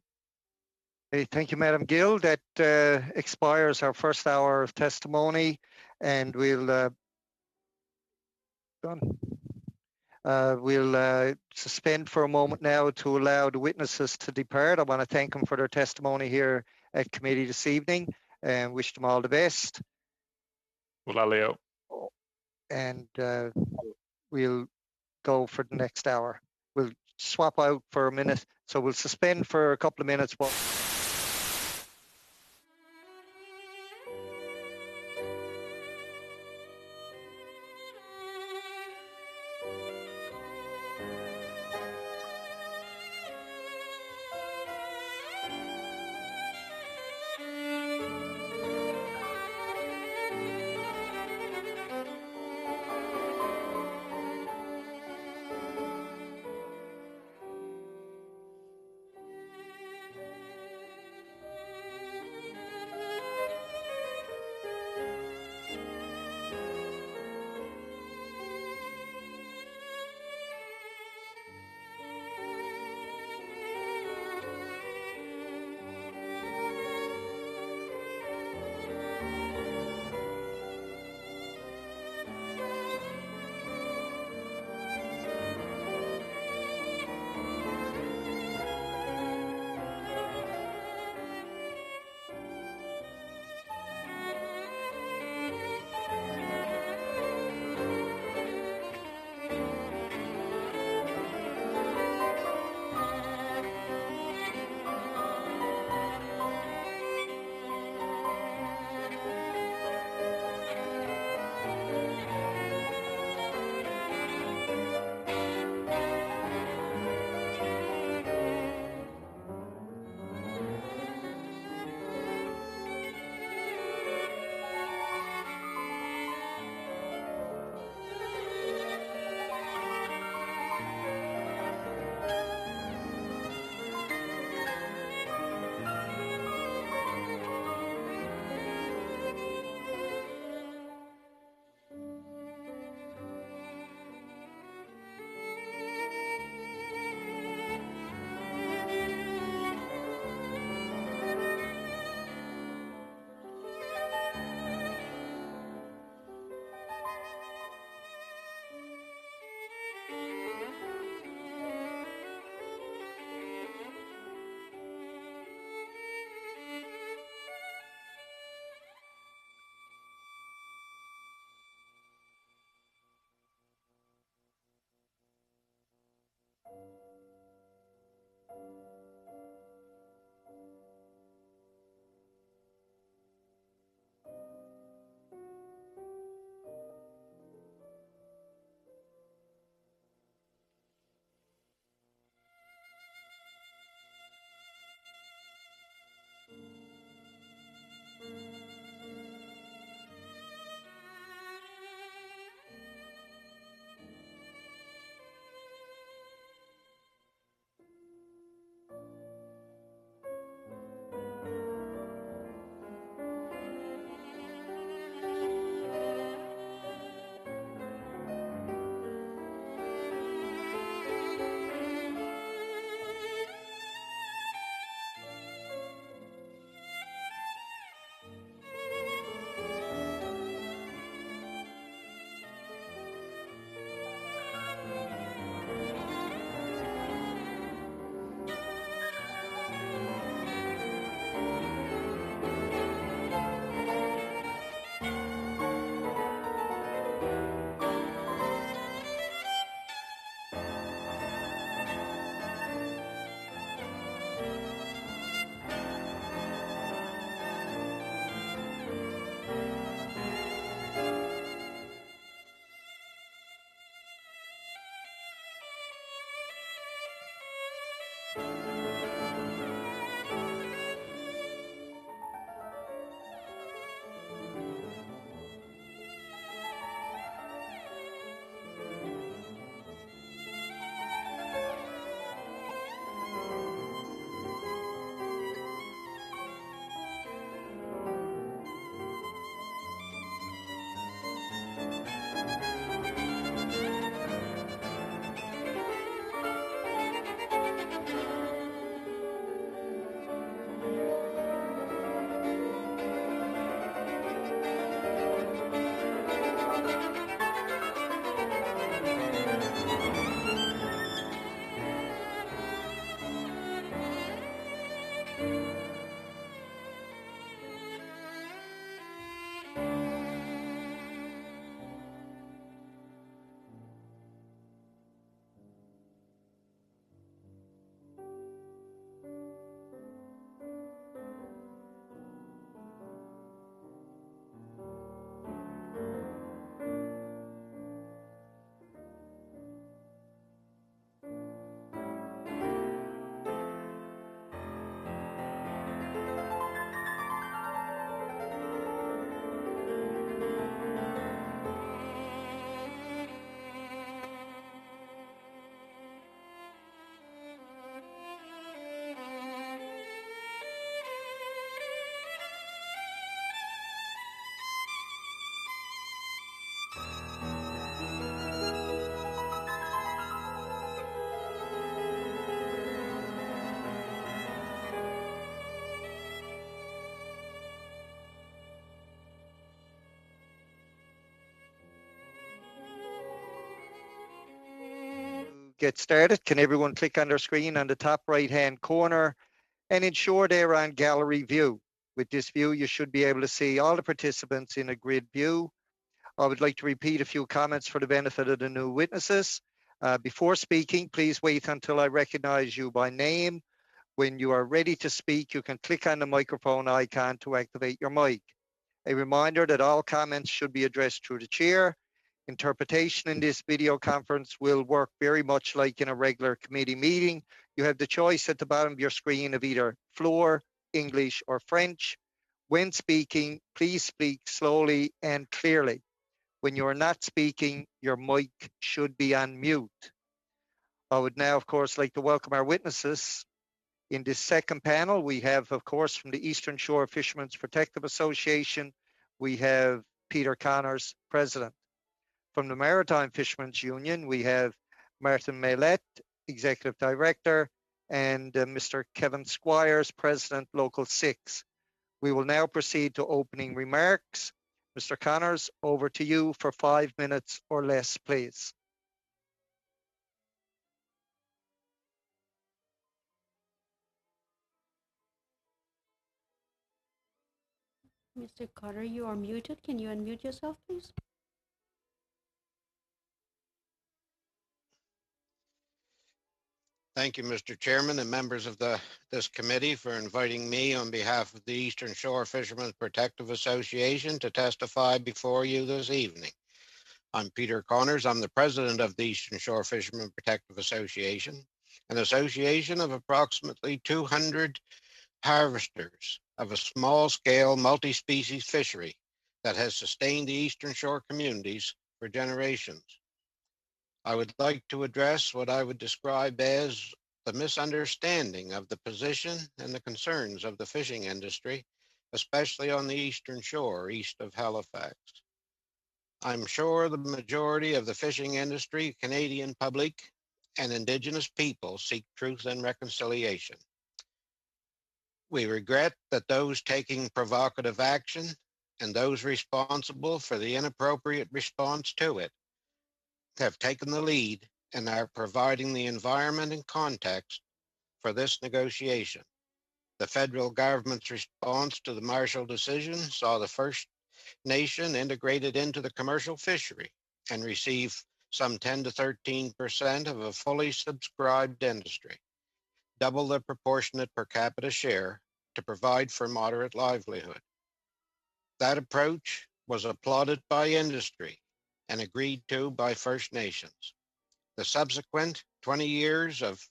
Hey, thank you, Madam Gill. That expires our first hour of testimony, and we'll suspend for a moment now to allow the witnesses to depart. I want to thank them for their testimony here at committee this evening and wish them all the best. Leo. And we'll go for the next hour. We'll swap out for a minute. So we'll suspend for a couple of minutes. get started. Can everyone click on their screen on the top right-hand corner and ensure they're on gallery view? With this view, you should be able to see all the participants in a grid view. I would like to repeat a few comments for the benefit of the new witnesses. Before speaking, please wait until I recognize you by name. When you are ready to speak, you can click on the microphone icon to activate your mic. A reminder that all comments should be addressed through the chair. Interpretation in this video conference will work very much like in a regular committee meeting. You have the choice at the bottom of your screen of either floor, English, or French. When speaking, please speak slowly and clearly. When you are not speaking, your mic should be on mute. I would now, of course, like to welcome our witnesses. In this second panel, we have, of course, from the Eastern Shore Fishermen's Protective Association, we have Peter Connors, President. From the Maritime Fishermen's Union, we have Martin Maylett, Executive Director, and Mr. Kevin Squires, President, Local 6. We will now proceed to opening remarks. Mr. Connors, over to you for 5 minutes or less, please. Mr. Carter, you are muted. Can you unmute yourself, please? Thank you, Mr. Chairman and members of this committee for inviting me on behalf of the Eastern Shore Fishermen's Protective Association to testify before you this evening. I'm Peter Connors. I'm the president of the Eastern Shore Fishermen Protective Association, an association of approximately 200 harvesters of a small-scale multi-species fishery that has sustained the Eastern Shore communities for generations. I would like to address what I would describe as the misunderstanding of the position and the concerns of the fishing industry, especially on the Eastern Shore, east of Halifax. I'm sure the majority of the fishing industry, Canadian public, and Indigenous people seek truth and reconciliation. We regret that those taking provocative action and those responsible for the inappropriate response to it have taken the lead and are providing the environment and context for this negotiation. The federal government's response to the Marshall decision saw the First Nation integrated into the commercial fishery and receive some 10 to 13% of a fully subscribed industry, double the proportionate per capita share to provide for moderate livelihood. That approach was applauded by industry and agreed to by First Nations. The subsequent 20 years of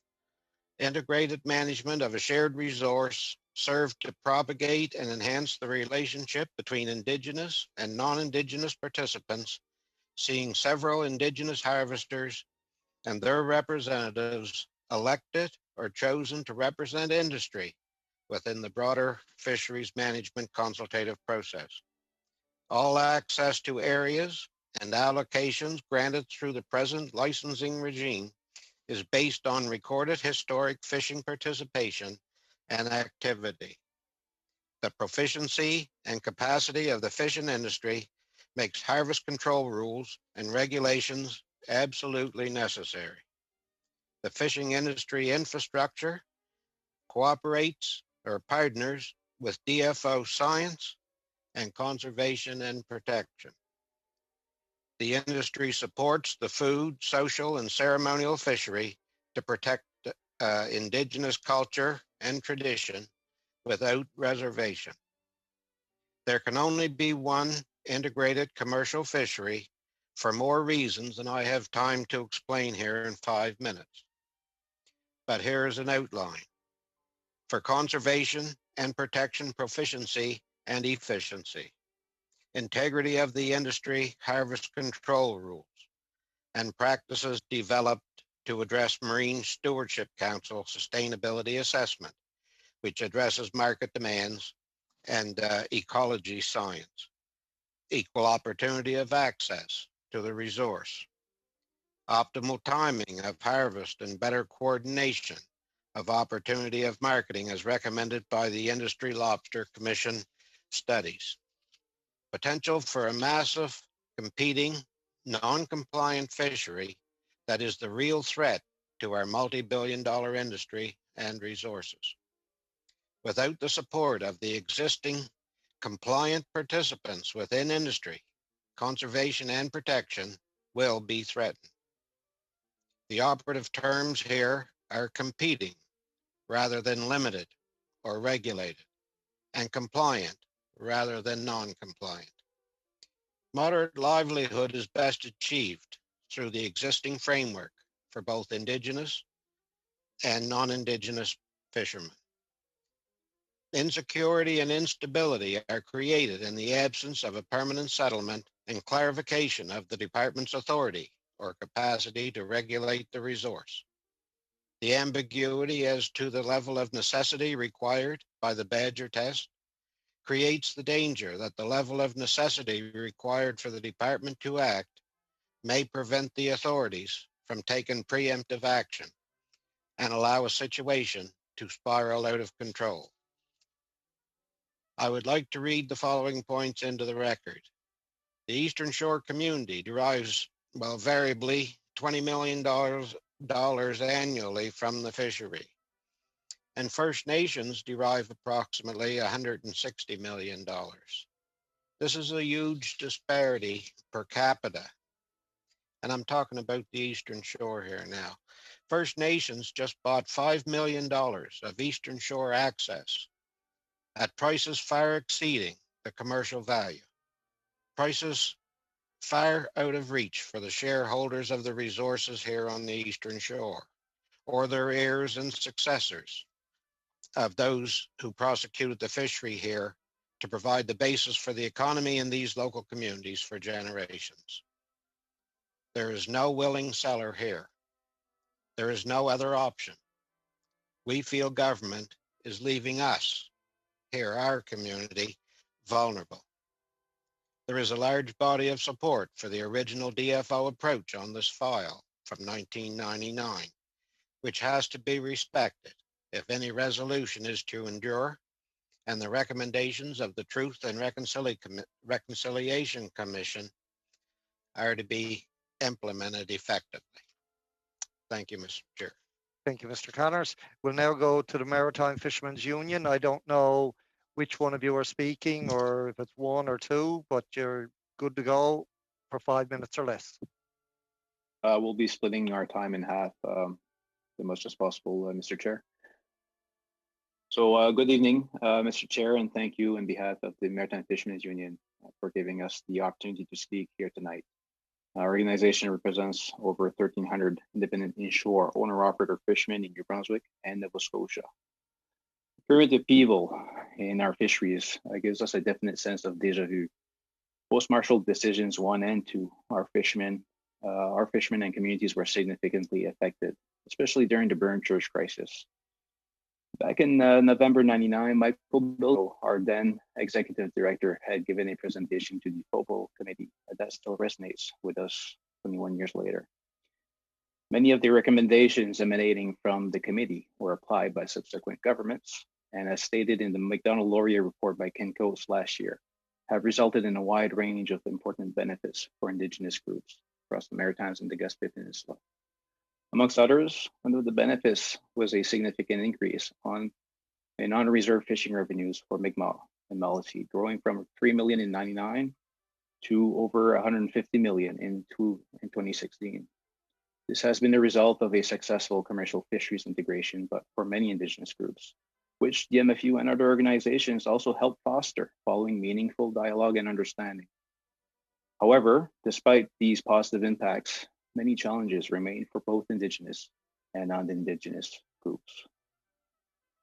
integrated management of a shared resource served to propagate and enhance the relationship between Indigenous and non-Indigenous participants, seeing several Indigenous harvesters and their representatives elected or chosen to represent industry within the broader fisheries management consultative process. All access to areas and allocations granted through the present licensing regime is based on recorded historic fishing participation and activity. The proficiency and capacity of the fishing industry makes harvest control rules and regulations absolutely necessary. The fishing industry infrastructure cooperates or partners with DFO science and conservation and protection. The industry supports the food, social, and ceremonial fishery to protect Indigenous culture and tradition without reservation. There can only be one integrated commercial fishery for more reasons than I have time to explain here in 5 minutes. But here is an outline. For conservation and protection proficiency and efficiency, integrity of the industry harvest control rules, and practices developed to address Marine Stewardship Council sustainability assessment, which addresses market demands and ecology science, equal opportunity of access to the resource, optimal timing of harvest and better coordination of opportunity of marketing as recommended by the Industry Lobster Commission studies, potential for a massive competing non-compliant fishery that is the real threat to our multi-billion-dollar industry and resources. Without the support of the existing compliant participants within industry, conservation and protection will be threatened. The operative terms here are competing rather than limited or regulated, and compliant rather than non-compliant. Moderate livelihood is best achieved through the existing framework for both Indigenous and non-Indigenous fishermen. Insecurity and instability are created in the absence of a permanent settlement and clarification of the department's authority or capacity to regulate the resource. The ambiguity as to the level of necessity required by the Badger test creates the danger that the level of necessity required for the department to act may prevent the authorities from taking preemptive action and allow a situation to spiral out of control. I would like to read the following points into the record. The Eastern Shore community derives, well, variably $20 million annually from the fishery, and First Nations derive approximately $160 million. This is a huge disparity per capita, and I'm talking about the Eastern Shore here now. First Nations just bought $5 million of Eastern Shore access at prices far exceeding the commercial value. Prices far out of reach for the shareholders of the resources here on the Eastern Shore, or their heirs and successors of those who prosecuted the fishery here to provide the basis for the economy in these local communities for generations. There is no willing seller here. There is no other option. We feel government is leaving us here, our community, vulnerable. There is a large body of support for the original DFO approach on this file from 1999, which has to be respected if any resolution is to endure and the recommendations of the Truth and Reconciliation Commission are to be implemented effectively. Thank you, Mr. Chair. Thank you, Mr. Connors. We'll now go to the Maritime Fishermen's Union. I don't know which one of you are speaking or if it's one or two, but you're good to go for 5 minutes or less. We'll be splitting our time in half as much as possible, Mr. Chair. So good evening, Mr. Chair, and thank you on behalf of the Maritime Fishermen's Union for giving us the opportunity to speak here tonight. Our organization represents over 1,300 independent inshore owner-operator fishermen in New Brunswick and Nova Scotia. The current upheaval in our fisheries gives us a definite sense of déjà vu. Post-Marshall decisions 1 and 2, our fishermen and communities were significantly affected, especially during the Burn Church crisis. Back in November '99, Michael Bilko, our then executive director, had given a presentation to the FOPO committee that still resonates with us 21 years later. Many of the recommendations emanating from the committee were applied by subsequent governments, and as stated in the McDonald-Laurier report by Ken Coates last year, have resulted in a wide range of important benefits for Indigenous groups across the Maritimes and the Gaspé Peninsula. Amongst others, one of the benefits was a significant increase in non-reserve fishing revenues for Mi'kmaq and Maliseet, growing from $3 million in '99 to over $150 million in 2016. This has been the result of a successful commercial fisheries integration, but for many Indigenous groups, which the MFU and other organizations also helped foster following meaningful dialogue and understanding. However, despite these positive impacts, many challenges remain for both Indigenous and non-Indigenous groups.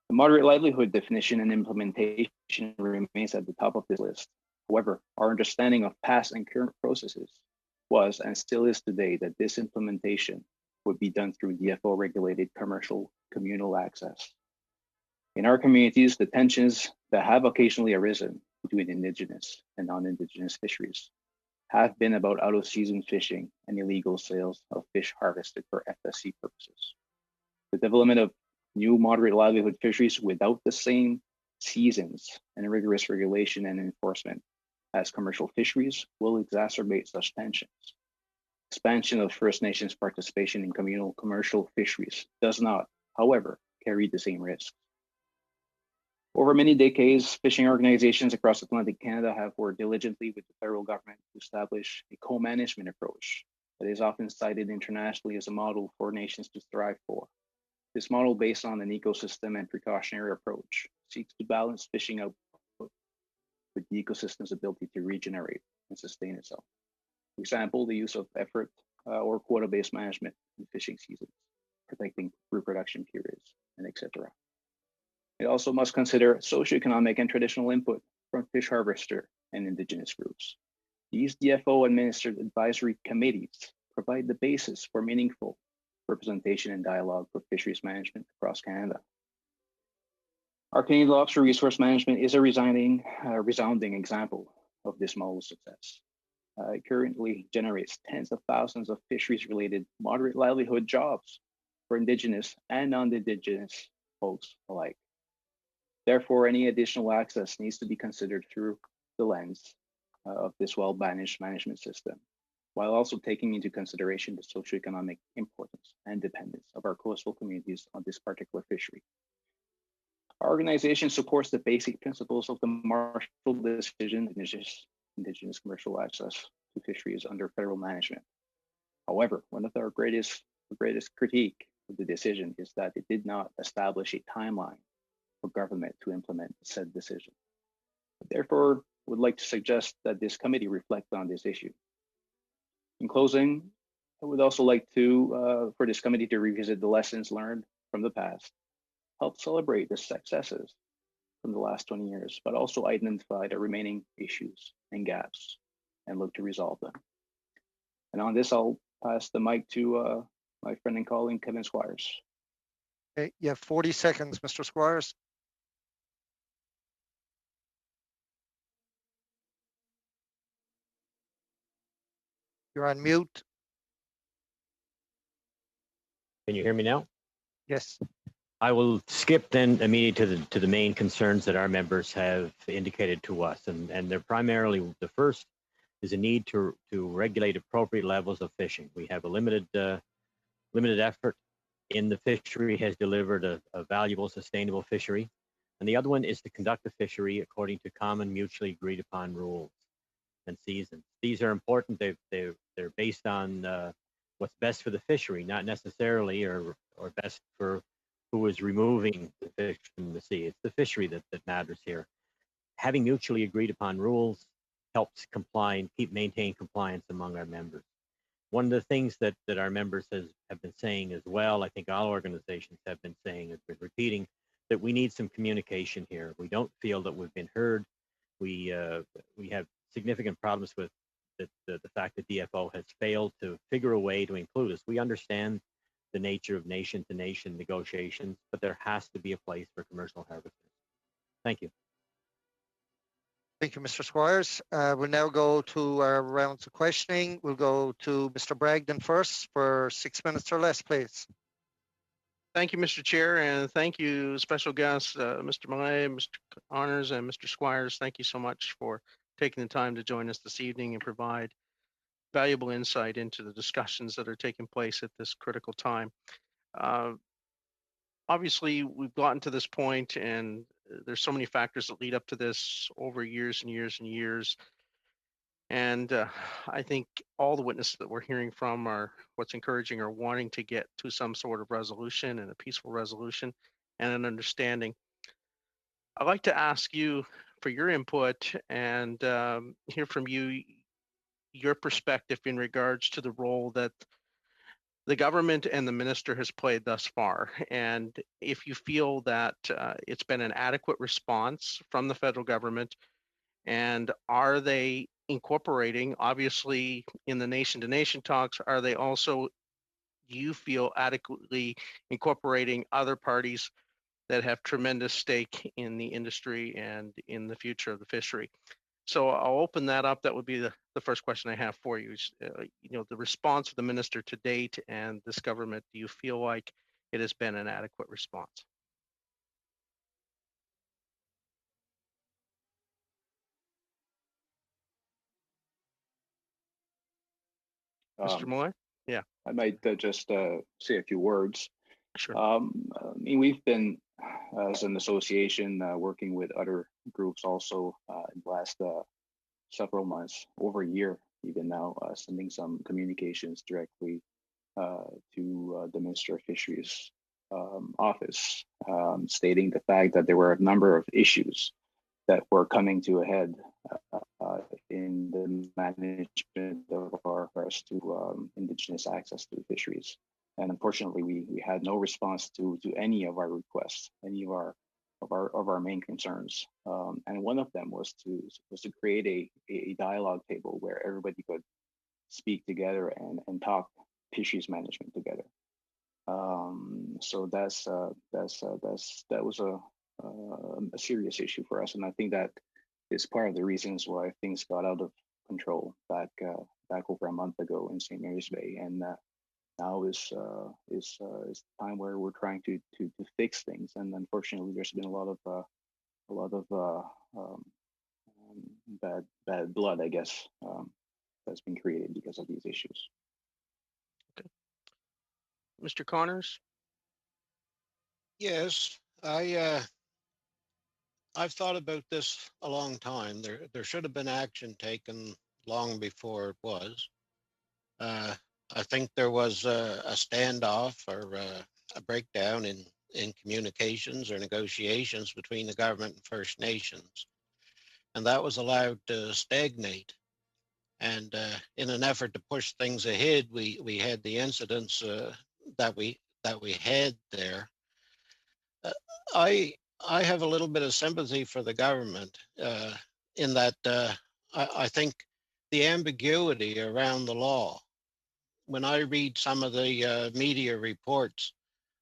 The moderate livelihood definition and implementation remains at the top of this list. However, our understanding of past and current processes was and still is today that this implementation would be done through DFO-regulated commercial communal access. In our communities, the tensions that have occasionally arisen between Indigenous and non-Indigenous fisheries have been about out-of-season fishing and illegal sales of fish harvested for FSC purposes. The development of new moderate livelihood fisheries without the same seasons and rigorous regulation and enforcement as commercial fisheries will exacerbate such tensions. Expansion of First Nations participation in communal commercial fisheries does not, however, carry the same risks. Over many decades, fishing organizations across Atlantic Canada have worked diligently with the federal government to establish a co-management approach that is often cited internationally as a model for nations to strive for. This model, based on an ecosystem and precautionary approach, seeks to balance fishing output with the ecosystem's ability to regenerate and sustain itself. For example, the use of effort or quota-based management in fishing seasons, protecting reproduction periods, and etc. It also must consider socioeconomic and traditional input from fish harvester and indigenous groups. These DFO-administered advisory committees provide the basis for meaningful representation and dialogue for fisheries management across Canada. Our Canadian Lobster Resource Management is a resounding example of this model of success. It currently generates tens of thousands of fisheries-related moderate livelihood jobs for Indigenous and non-Indigenous folks alike. Therefore, any additional access needs to be considered through the lens of this well-managed management system, while also taking into consideration the socioeconomic importance and dependence of our coastal communities on this particular fishery. Our organization supports the basic principles of the Marshall Decision, Indigenous commercial access to fisheries under federal management. However, one of our greatest critique of the decision is that it did not establish a timeline for government to implement said decision. Therefore, would like to suggest that this committee reflect on this issue. In closing, I would also like to, for this committee to revisit the lessons learned from the past, help celebrate the successes from the last 20 years, but also identify the remaining issues and gaps and look to resolve them. And on this, I'll pass the mic to my friend and colleague, Kevin Squires. Okay, you have 40 seconds, Mr. Squires. You're on mute. Can you hear me now? Yes. I will skip then immediately to the main concerns that our members have indicated to us, and they're primarily, the first is a need to regulate appropriate levels of fishing. We have a limited effort in the fishery has delivered a valuable, sustainable fishery, and the other one is to conduct the fishery according to common, mutually agreed upon rules and seasons. These are important. They're based on what's best for the fishery, not necessarily or best for who is removing the fish from the sea. It's the fishery that matters here. Having mutually agreed upon rules helps maintain compliance among our members. One of the things that our members have been saying as well, I think all organizations have been saying, has been repeating, that we need some communication here. We don't feel that we've been heard. We have significant problems with the fact that DFO has failed to figure a way to include us. We understand the nature of nation-to-nation negotiations, but there has to be a place for commercial harvesters. Thank you. Thank you, Mr. Squires. We'll now go to our rounds of questioning. We'll go to Mr. Bragdon first for 6 minutes or less, please. Thank you, Mr. Chair, and thank you, special guests, Mr. Millay, Mr. Honors, and Mr. Squires. Thank you so much for taking the time to join us this evening and provide valuable insight into the discussions that are taking place at this critical time. Obviously, we've gotten to this point, and there's so many factors that lead up to this over years and years and years. And I think all the witnesses that we're hearing from are what's encouraging or wanting to get to some sort of resolution and a peaceful resolution and an understanding. I'd like to ask you for your input and hear from you your perspective in regards to the role that the government and the minister has played thus far, and if you feel that it's been an adequate response from the federal government, and are they incorporating, obviously in the nation-to-nation talks, are they also, do you feel, adequately incorporating other parties that have tremendous stake in the industry and in the future of the fishery? So I'll open that up. That would be the first question I have for you. The response of the minister to date and this government, do you feel like it has been an adequate response? Mr. Moy? Yeah. I might just say a few words. Sure. I mean, we've been, as an association, working with other groups also in the last several months, over a year even now, sending some communications directly to the Minister of Fisheries office, stating the fact that there were a number of issues that were coming to a head in the management of our request to Indigenous access to fisheries. And unfortunately, we had no response to any of our requests, any of our main concerns. And one of them was to create a dialogue table where everybody could speak together and talk fisheries management together. So that was a serious issue for us, and I think that is part of the reasons why things got out of control back over a month ago in St. Mary's Bay, and now is the time where we're trying to fix things. And unfortunately, there's been a lot of bad blood, I guess, that's been created because of these issues. Okay. Mr. Connors? Yes, I've thought about this a long time. There should have been action taken long before it was. I think there was a standoff or a breakdown in communications or negotiations between the government and First Nations, and that was allowed to stagnate. And in an effort to push things ahead, we had the incidents that we had there. I have a little bit of sympathy for the government in that I think the ambiguity around the law. When I read some of the media reports,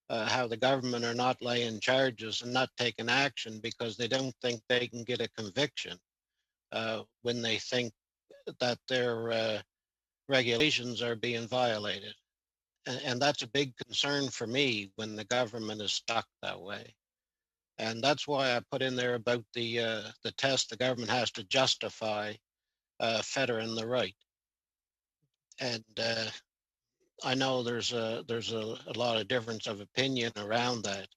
how the government are not laying charges and not taking action because they don't think they can get a conviction when they think that their regulations are being violated. And that's a big concern for me when the government is stuck that way. And that's why I put in there about the test the government has to justify fettering the right. And I know there's a lot of difference of opinion around that,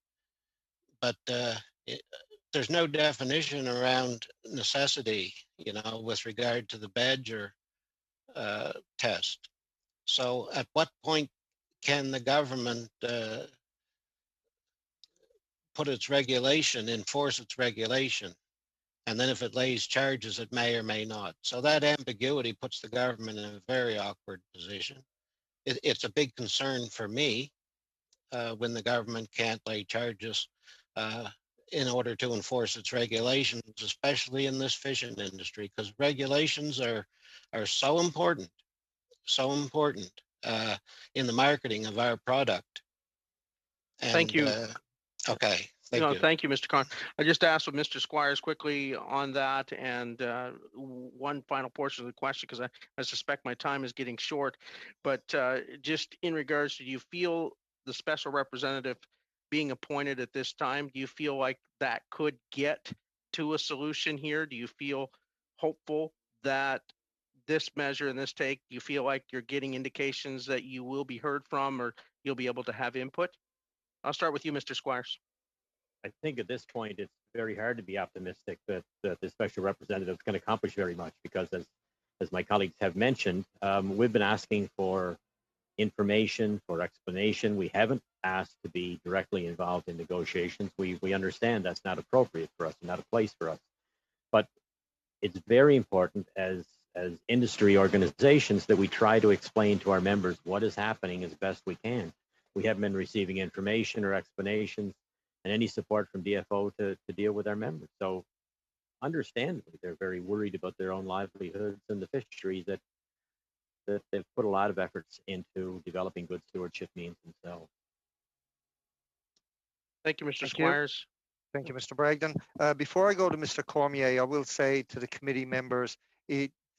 but there's no definition around necessity, with regard to the Badger test. So at what point can the government enforce its regulation? And then if it lays charges, it may or may not. So that ambiguity puts the government in a very awkward position. It's a big concern for me when the government can't lay charges in order to enforce its regulations, especially in this fishing industry, because regulations are so important in the marketing of our product. And, Thank you. Okay. Thank you. Thank you, Mr. Conn. I just asked with Mr. Squires quickly on that, and one final portion of the question, because I suspect my time is getting short. But just in regards to, do you feel the special representative being appointed at this time, do you feel like that could get to a solution here? Do you feel hopeful that this measure and this take, do you feel like you're getting indications that you will be heard from or you'll be able to have input? I'll start with you, Mr. Squires. I think at this point it's very hard to be optimistic that the special representative can accomplish very much because, as my colleagues have mentioned, we've been asking for information, for explanation. We haven't asked to be directly involved in negotiations. We understand that's not appropriate for us, not a place for us. But it's very important as industry organizations that we try to explain to our members what is happening as best we can. We haven't been receiving information or explanations and any support from DFO to deal with our members. So understandably, they're very worried about their own livelihoods and the fisheries that they've put a lot of efforts into developing good stewardship means themselves. Thank you, Mr. Squires. Thank you, Mr. Bragdon. Before I go to Mr. Cormier, I will say to the committee members,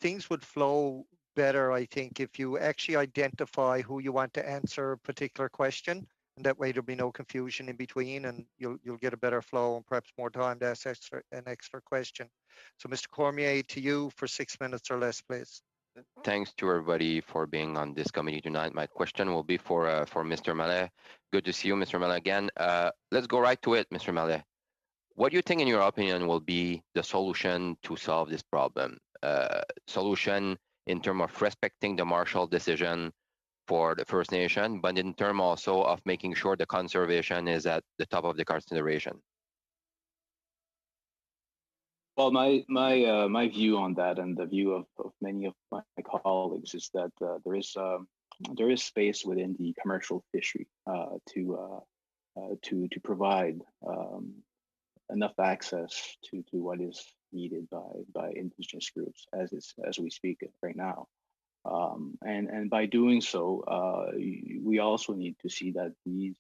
things would flow better, I think, if you actually identify who you want to answer a particular question. And that way there'll be no confusion in between and you'll get a better flow and perhaps more time to ask an extra question. So Mr. Cormier, to you for 6 minutes or less, please. Thanks to everybody for being on this committee tonight. My question will be for Mr. Mallet. Good to see you, Mr. Mallet, again. Let's go right to it, Mr. Mallet. What do you think, in your opinion, will be the solution to solve this problem? Solution in terms of respecting the Marshall decision for the First Nation, but in terms also of making sure the conservation is at the top of the consideration. Well, my view on that, and the view of many of my colleagues, is that there is space within the commercial fishery to provide enough access to what is needed by indigenous groups as we speak right now. And by doing so, we also need to see that these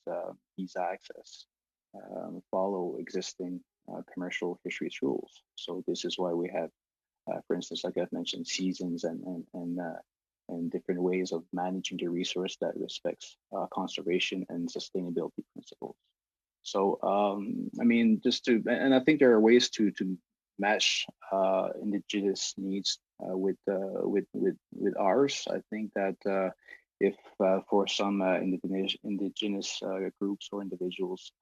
access follow existing commercial fisheries rules. So this is why we have, for instance, like I've mentioned, seasons and different ways of managing the resource that respects conservation and sustainability principles. So I mean, and I think there are ways to match indigenous needs with ours. I think that if for some indigenous groups or individuals,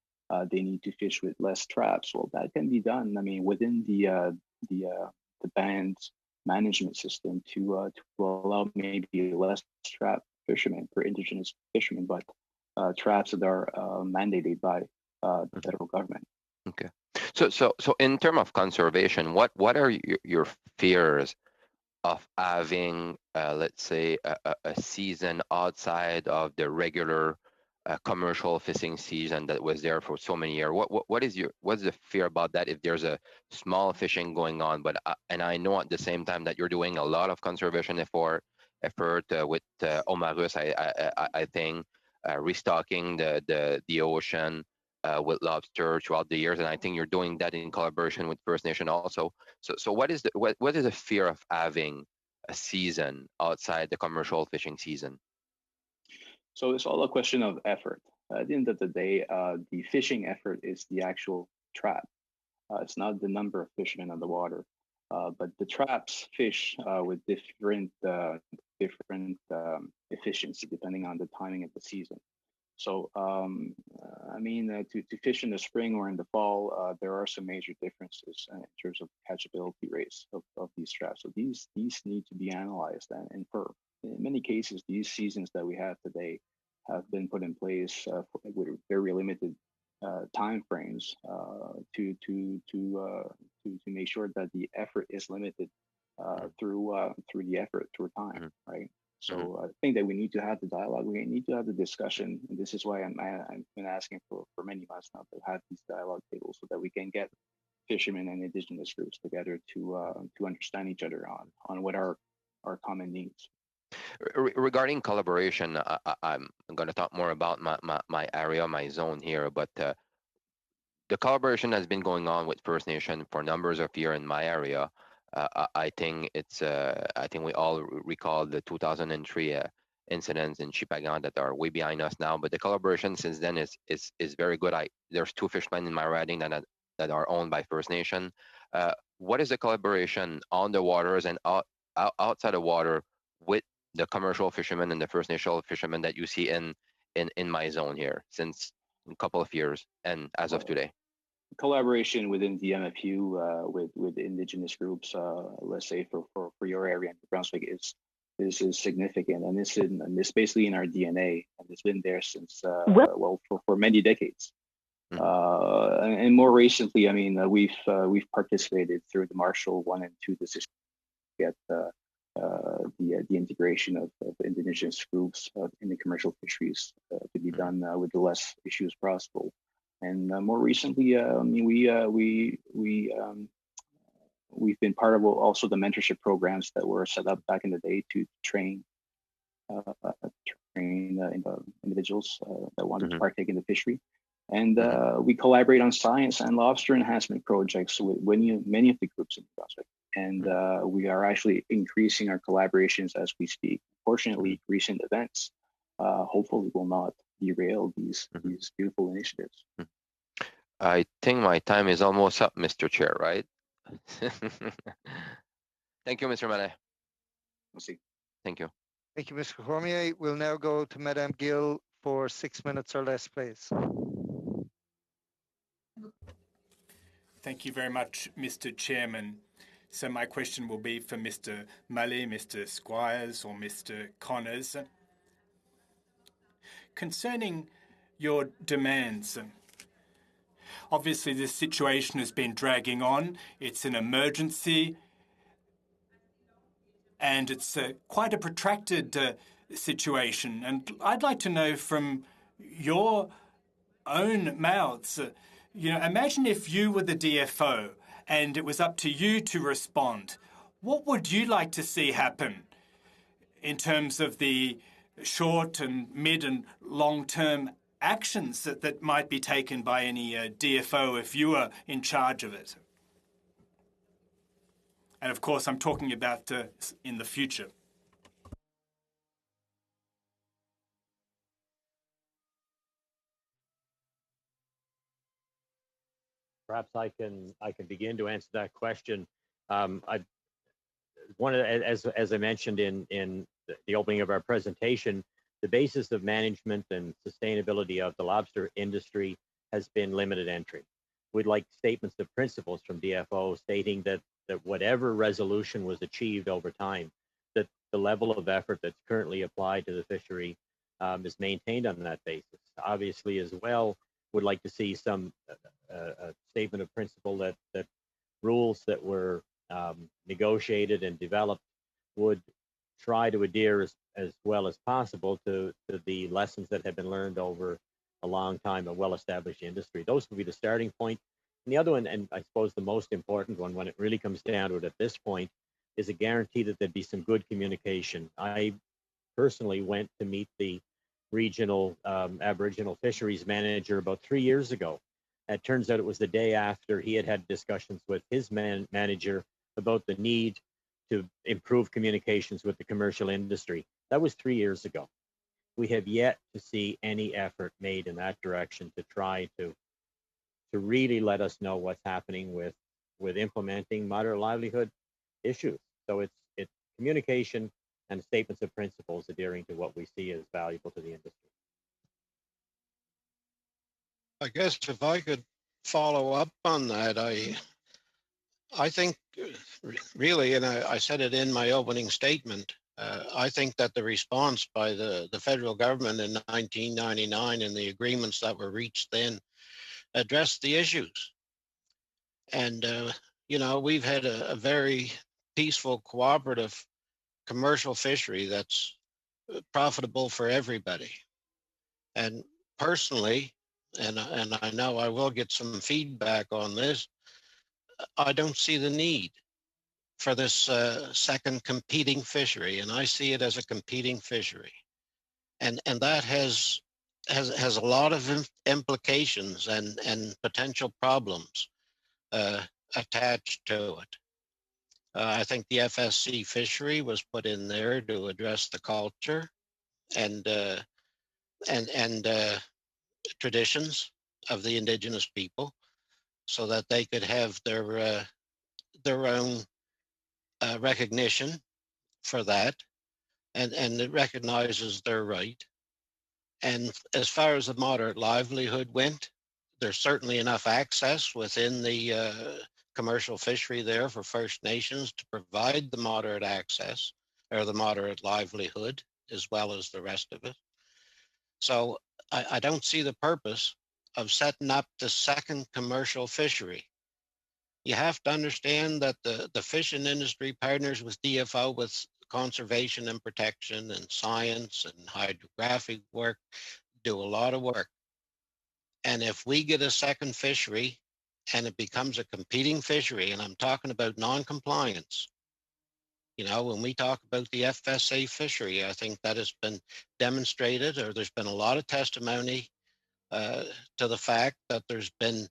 they need to fish with less traps, well, that can be done. I mean, within the band management system to allow maybe less trap fishermen for indigenous fishermen, but traps that are mandated by the federal government. Okay. So in terms of conservation, what are your fears of having, let's say, a season outside of the regular commercial fishing season that was there for so many years? What's the fear about that if there's a small fishing going on? But and I know at the same time that you're doing a lot of conservation effort with Omarus, I think, restocking the ocean with lobster throughout the years, and I think you're doing that in collaboration with First Nation also. So what is the fear of having a season outside the commercial fishing season? So it's all a question of effort. At the end of the day, the fishing effort is the actual trap. It's not the number of fishermen on the water, but the traps fish with different efficiency depending on the timing of the season. So, I mean, to fish in the spring or in the fall, there are some major differences in terms of catchability rates of these traps. So these need to be analyzed, and for in many cases, these seasons that we have today have been put in place with very limited time frames to make sure that the effort is limited through the effort through time, right? So I think that we need to have the dialogue. We need to have the discussion, and this is why I've been asking for many months now to have these dialogue tables so that we can get fishermen and indigenous groups together to understand each other on what are our common needs. Regarding collaboration, I'm going to talk more about my area, my zone here, but the collaboration has been going on with First Nation for numbers of years in my area. I think I think we all recall the 2003 incidents in Chipagan that are way behind us now. But the collaboration since then is very good. There's 2 fishermen in my riding that are owned by First Nation. What is the collaboration on the waters and outside the water with the commercial fishermen and the First Nation fishermen that you see in my zone here since a couple of years and as of today? Collaboration within the MFU with indigenous groups, let's say for your area in Brunswick, is significant, and it's basically in our DNA, and it's been there since for many decades. And more recently, I mean, we've participated through the Marshall 1 and 2 decision to get the integration of indigenous groups in the commercial fisheries to be done with the less issues possible. And more recently, I mean, we've been part of also the mentorship programs that were set up back in the day to train individuals that wanted to partake in the fishery. And we collaborate on science and lobster enhancement projects with many of the groups in Brunswick. And we are actually increasing our collaborations as we speak. Fortunately, recent events hopefully will not derail these beautiful initiatives. I think my time is almost up, Mr. Chair, right? Thank you, Mr. Mallet. We'll see. Thank you. Thank you, Mr. Cormier. We'll now go to Madame Gill for 6 minutes or less, please. Thank you very much, Mr. Chairman. So my question will be for Mr. Mulley, Mr. Squires, or Mr. Connors. Concerning your demands, obviously this situation has been dragging on. It's an emergency, and it's quite a protracted situation. And I'd like to know from your own mouths, imagine if you were the DFO and it was up to you to respond. What would you like to see happen in terms of the short and mid and long-term actions that might be taken by any DFO if you were in charge of it? And of course, I'm talking about in the future. Perhaps I can begin to answer that question. As I mentioned in the opening of our presentation, the basis of management and sustainability of the lobster industry has been limited entry. We'd like statements of principles from DFO stating that whatever resolution was achieved over time, that the level of effort that's currently applied to the fishery is maintained on that basis. Obviously, as well, would like to see some a statement of principle that rules that were negotiated and developed would try to adhere as well as possible to the lessons that have been learned over a long time, a well-established industry. Those would be the starting point. And the other one, and I suppose the most important one when it really comes down to it at this point, is a guarantee that there'd be some good communication. I personally went to meet the regional Aboriginal fisheries manager about 3 years ago. It turns out it was the day after he had had discussions with his manager about the need to improve communications with the commercial industry. That was 3 years ago. We have yet to see any effort made in that direction to try to really let us know what's happening with implementing moderate livelihood issues. So it's communication and statements of principles adhering to what we see as valuable to the industry. I guess if I could follow up on that, I think really, and I said it in my opening statement, I think that the response by the federal government in 1999 and the agreements that were reached then addressed the issues. And, we've had a very peaceful, cooperative commercial fishery that's profitable for everybody. And personally, and I know I will get some feedback on this, I don't see the need for this second competing fishery, and I see it as a competing fishery, and that has a lot of implications and potential problems attached to it. I think the FSC fishery was put in there to address the culture and traditions of the indigenous people, so that they could have their own recognition for that, and it recognizes their right. And as far as the moderate livelihood went, there's certainly enough access within the commercial fishery there for First Nations to provide the moderate access or the moderate livelihood as well as the rest of it. So I don't see the purpose of setting up the second commercial fishery. You have to understand that the fishing industry partners with DFO with conservation and protection and science and hydrographic work, do a lot of work. And if we get a second fishery and it becomes a competing fishery, and I'm talking about non-compliance, when we talk about the FSA fishery, I think that has been demonstrated, or there's been a lot of testimony to the fact that there's been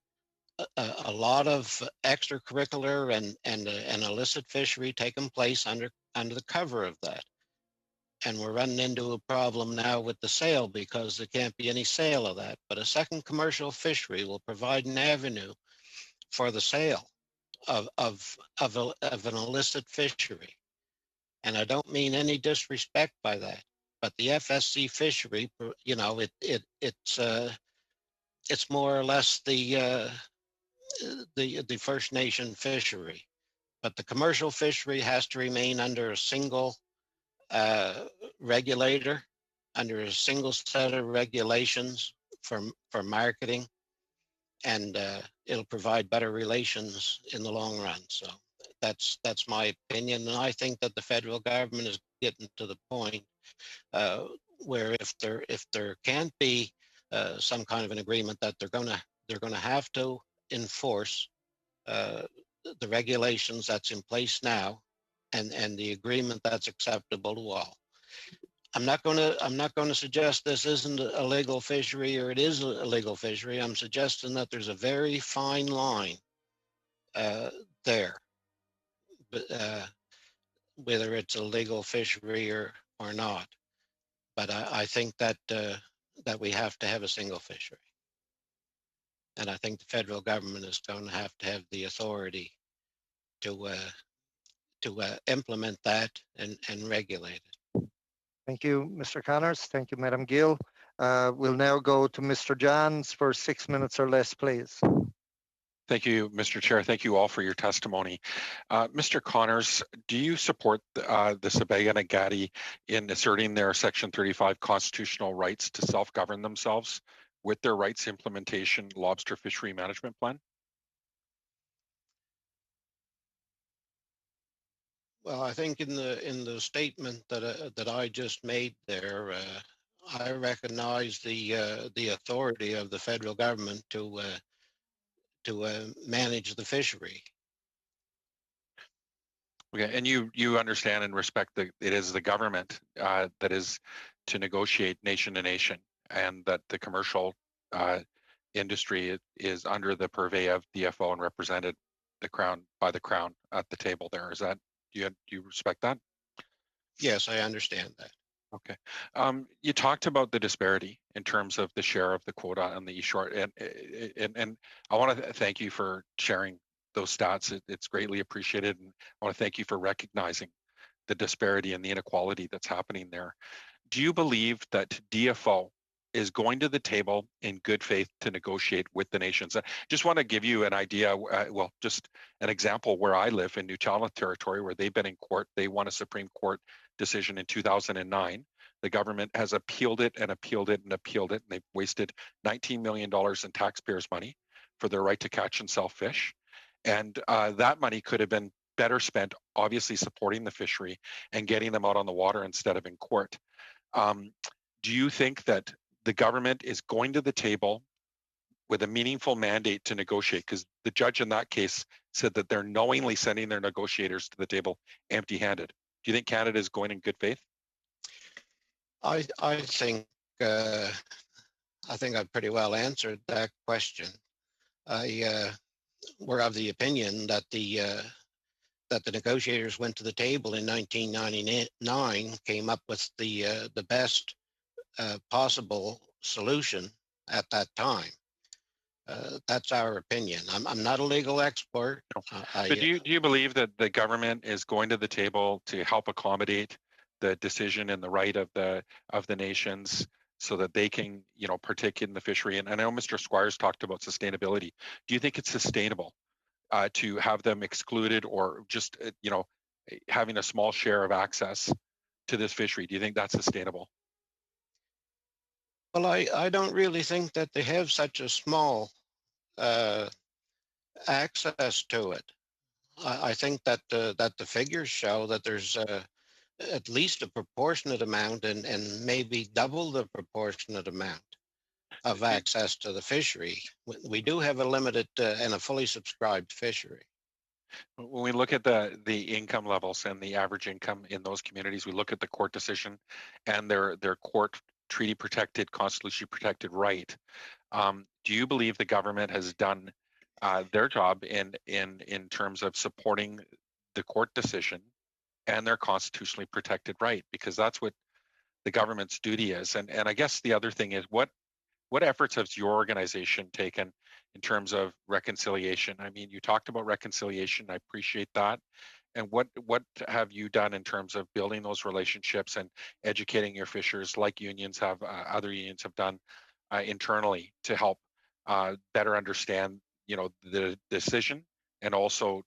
a lot of extracurricular and illicit fishery taking place under the cover of that. And we're running into a problem now with the sale because there can't be any sale of that. But a second commercial fishery will provide an avenue for the sale of an illicit fishery. And I don't mean any disrespect by that, but the FSC fishery, you know, it's more or less the First Nation fishery, but the commercial fishery has to remain under a single regulator, under a single set of regulations for marketing, and it'll provide better relations in the long run. So that's my opinion, and I think that the federal government is getting to the point where if there can't be some kind of an agreement, that they're gonna have to enforce the regulations that's in place now, and the agreement that's acceptable to all. I'm not going to suggest this isn't a legal fishery or it is a legal fishery. I'm suggesting that there's a very fine line there, whether it's a legal fishery or not. But I think that that we have to have a single fishery, and I think the federal government is going to have the authority to implement that and regulate it. Thank you, Mr. Connors. Thank you, Madam Gill. We'll now go to Mr. Johns for 6 minutes or less, please. Thank you, Mr. Chair. Thank you all for your testimony. Mr. Connors, do you support the Sabayanagati in asserting their Section 35 constitutional rights to self-govern themselves with their rights implementation lobster fishery management plan? Well, I think in the statement that I just made there, I recognize the authority of the federal government to manage the fishery. Okay, and you understand and respect that it is the government that is to negotiate nation to nation, and that the commercial industry is under the purvey of DFO and represented by the Crown at the table there. Is that, do you respect that? Yes, I understand that. Okay. You talked about the disparity in terms of the share of the quota on the East Shore, and I want to thank you for sharing those stats. It's greatly appreciated, and I want to thank you for recognizing the disparity and the inequality that's happening there. Do you believe that DFO is going to the table in good faith to negotiate with the nations? I just want to give you an idea, well, just an example where I live in Newfoundland Territory, where they've been in court. They won a Supreme Court decision in 2009. The government has appealed it and appealed it and appealed it, and they've wasted $19 million in taxpayers' money for their right to catch and sell fish. And that money could have been better spent, obviously supporting the fishery and getting them out on the water instead of in court. Do you think that the government is going to the table with a meaningful mandate to negotiate? Because the judge in that case said that they're knowingly sending their negotiators to the table empty-handed. Do you think Canada is going in good faith? I think I've pretty well answered that question. We're of the opinion that the negotiators went to the table in 1999, came up with the best possible solution at that time. That's our opinion. I'm not a legal expert. But do you believe that the government is going to the table to help accommodate the decision and the right of the nations so that they can, partake in the fishery? And I know Mr. Squires talked about sustainability. Do you think it's sustainable to have them excluded, or just, having a small share of access to this fishery? Do you think that's sustainable? Well, I don't really think that they have such a small access to it. I think that the figures show that there's at least a proportionate amount and maybe double the proportionate amount of access to the fishery. We do have a limited and a fully subscribed fishery. When we look at the income levels and the average income in those communities, we look at the court decision and their court treaty protected, constitutionally protected right. Do you believe the government has done their job in terms of supporting the court decision and their constitutionally protected right? Because that's what the government's duty is. And I guess the other thing is, what efforts has your organization taken in terms of reconciliation? I mean, you talked about reconciliation. I appreciate that. And what have you done in terms of building those relationships and educating your fishers, like unions have, other unions have done internally to help better understand, the decision, and also,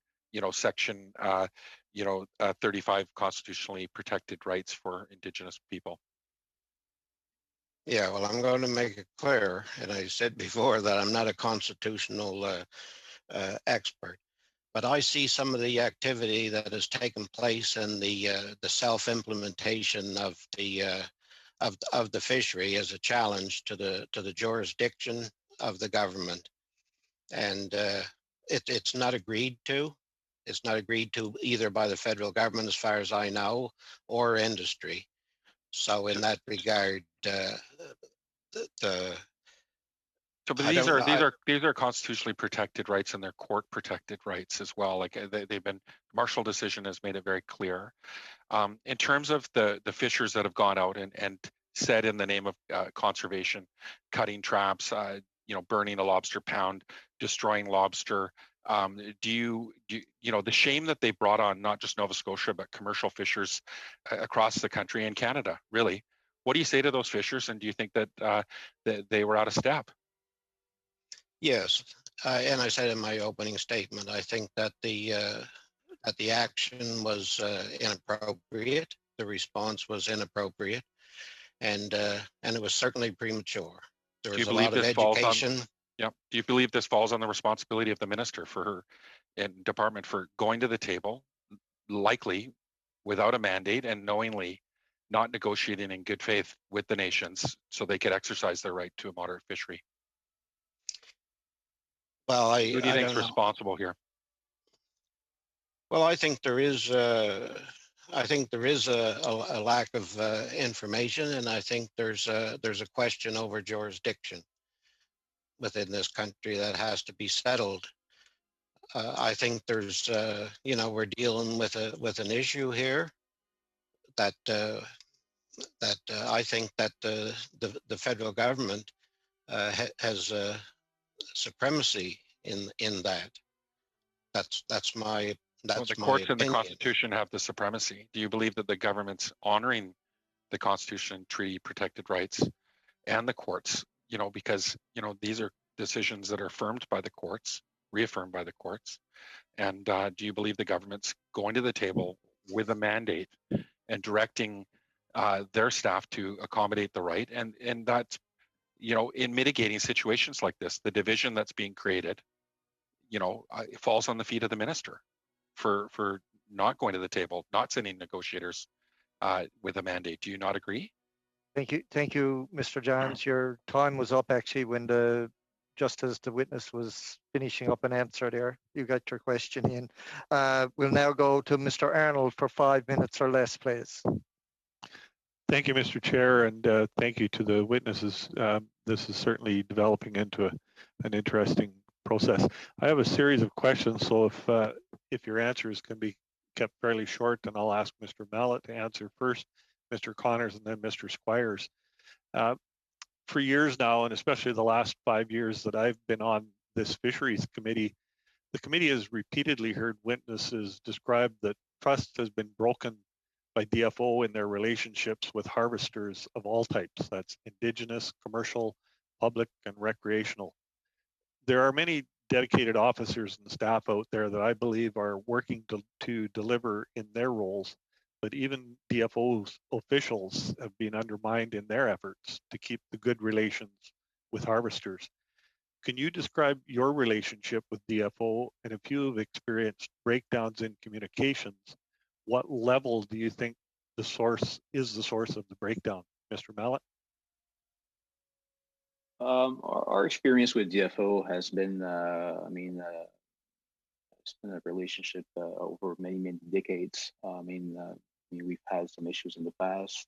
section 35 constitutionally protected rights for Indigenous people? Yeah, well, I'm going to make it clear, and I said before that I'm not a constitutional expert, but I see some of the activity that has taken place in the self-implementation of the fishery as a challenge to the jurisdiction of the government, and it's not agreed to. It's not agreed to either by the federal government, as far as I know, or industry. So in that regard, So, but I these don't are know. these are constitutionally protected rights, and they're court protected rights as well. Like they've been, Marshall decision has made it very clear. In terms of the fishers that have gone out and said in the name of conservation, cutting traps, burning a lobster pound, destroying lobster. Do you the shame that they brought on not just Nova Scotia but commercial fishers across the country and Canada? Really, what do you say to those fishers? And do you think that that they were out of step? Yes, and I said in my opening statement, I think that the action was inappropriate. The response was inappropriate, and it was certainly premature. There Do was you a believe lot of this falls on? education. Yeah. Do you believe this falls on the responsibility of the minister for her and department for going to the table, likely without a mandate and knowingly not negotiating in good faith with the nations so they could exercise their right to a moderate fishery? Well, Who do you I think's don't know. responsible here? Well, I think there is a lack of information, and I think there's a question over jurisdiction within this country that has to be settled. I think there's we're dealing with an issue here that I think that the federal government has supremacy in that. That's my Well, the my courts and the opinion. Constitution have the supremacy. Do you believe that the government's honoring the Constitution, treaty protected rights, and the courts? Because these are decisions that are affirmed by the courts, reaffirmed by the courts. And do you believe the government's going to the table with a mandate and directing their staff to accommodate the right? And that's, in mitigating situations like this, the division that's being created, it falls on the feet of the minister for not going to the table, not sending negotiators with a mandate. Do you not agree? Thank you, Mr. Johns. Your time was up actually when just as the witness was finishing up an answer there. You got your question in. We'll now go to Mr. Arnold for 5 minutes or less, please. Thank you, Mr. Chair, and thank you to the witnesses. This is certainly developing into an interesting process. I have a series of questions, so if your answers can be kept fairly short, then I'll ask Mr. Mallet to answer first, Mr. Connors, and then Mr. Squires. For years now, and especially the last 5 years that I've been on this Fisheries Committee, the committee has repeatedly heard witnesses describe that trust has been broken by DFO in their relationships with harvesters of all types. That's Indigenous, commercial, public, and recreational. There are many dedicated officers and staff out there that I believe are working to deliver in their roles, but even DFO's officials have been undermined in their efforts to keep the good relations with harvesters. Can you describe your relationship with DFO, and if you have experienced breakdowns in communications, what level do you think the source of the breakdown? Mr. Mallet? Our experience with DFO has been, it's been a relationship over many decades. We've had some issues in the past.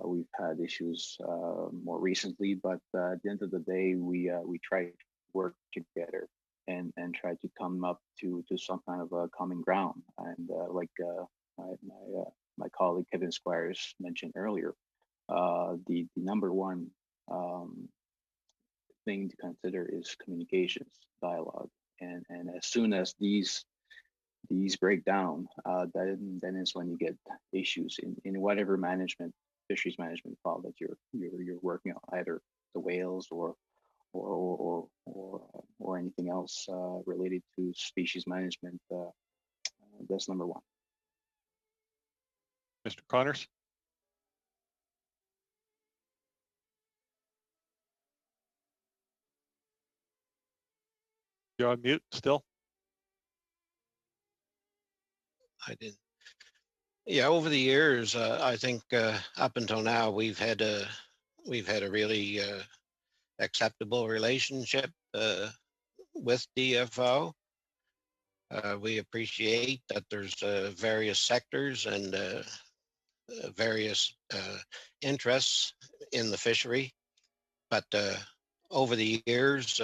We've had issues more recently, but at the end of the day, we try to work together and try to come up to some kind of a common ground. And my colleague Kevin Squires mentioned earlier, the number one thing to consider is communications, dialogue, and as soon as these these break down, then is when you get issues in whatever fisheries management file that you're working on, either the whales or anything else related to species management. That's number one. Mr. Connors? You're on mute still? I didn't. Yeah, over the years, I think up until now we've had a really acceptable relationship with DFO. We appreciate that there's various sectors and various interests in the fishery, but over the years,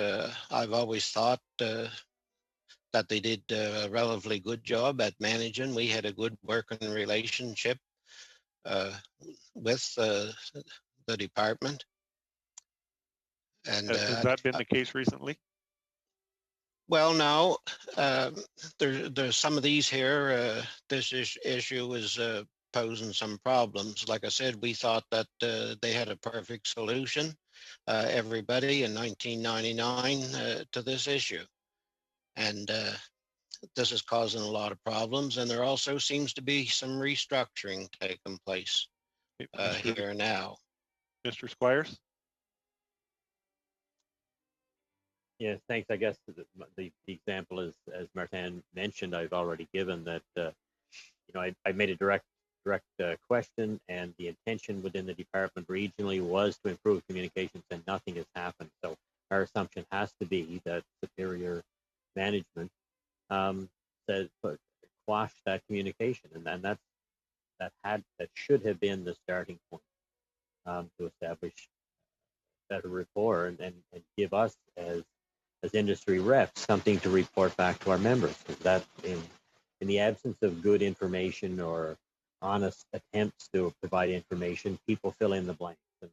I've always thought that they did a relatively good job at managing. We had a good working relationship with the department. And has that been the case recently? Well, now there's some of these here. This issue is posing some problems. Like I said, we thought that they had a perfect solution, everybody in 1999 to this issue, and this is causing a lot of problems. And there also seems to be some restructuring taking place here now. Mr. Squires? Yes, thanks. I guess the example is, as Martin mentioned, I've already given that, I made a direct question, and the intention within the department regionally was to improve communications, and nothing has happened. So our assumption has to be that superior management says quash that communication, and that should have been the starting point to establish better rapport and give us as industry reps something to report back to our members, because that in the absence of good information or honest attempts to provide information, people fill in the blanks, and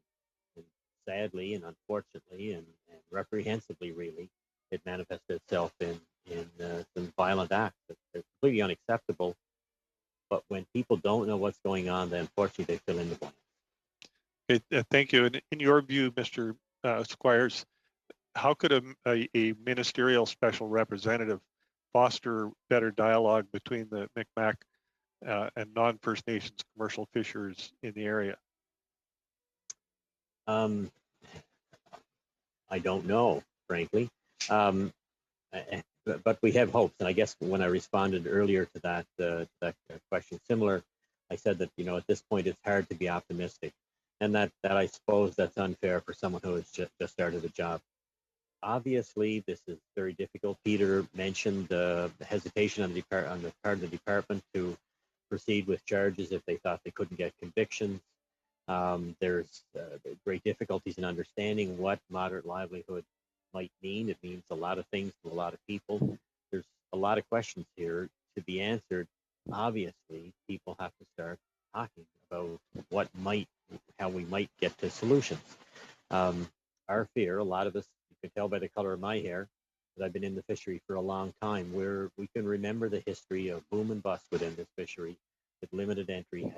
sadly and unfortunately and reprehensibly, really, it manifested itself in some violent acts that are completely unacceptable. But when people don't know what's going on, then unfortunately they fill in the blanks. Thank you. And in your view, Mr. Squires, how could a ministerial special representative foster better dialogue between the Mi'kmaq and non-First Nations commercial fishers in the area? I don't know, frankly, but we have hopes. And I guess when I responded earlier to that question, similar, I said that at this point it's hard to be optimistic, and that I suppose that's unfair for someone who has just started the job. Obviously, this is very difficult. Peter mentioned the hesitation on the part of the department to proceed with charges if they thought they couldn't get convictions. There's great difficulties in understanding what moderate livelihood might mean. It means a lot of things to a lot of people. There's a lot of questions here to be answered. Obviously, people have to start talking about how we might get to solutions. Our fear, a lot of us, you can tell by the color of my hair, that I've been in the fishery for a long time, where we can remember the history of boom and bust within this fishery that limited entry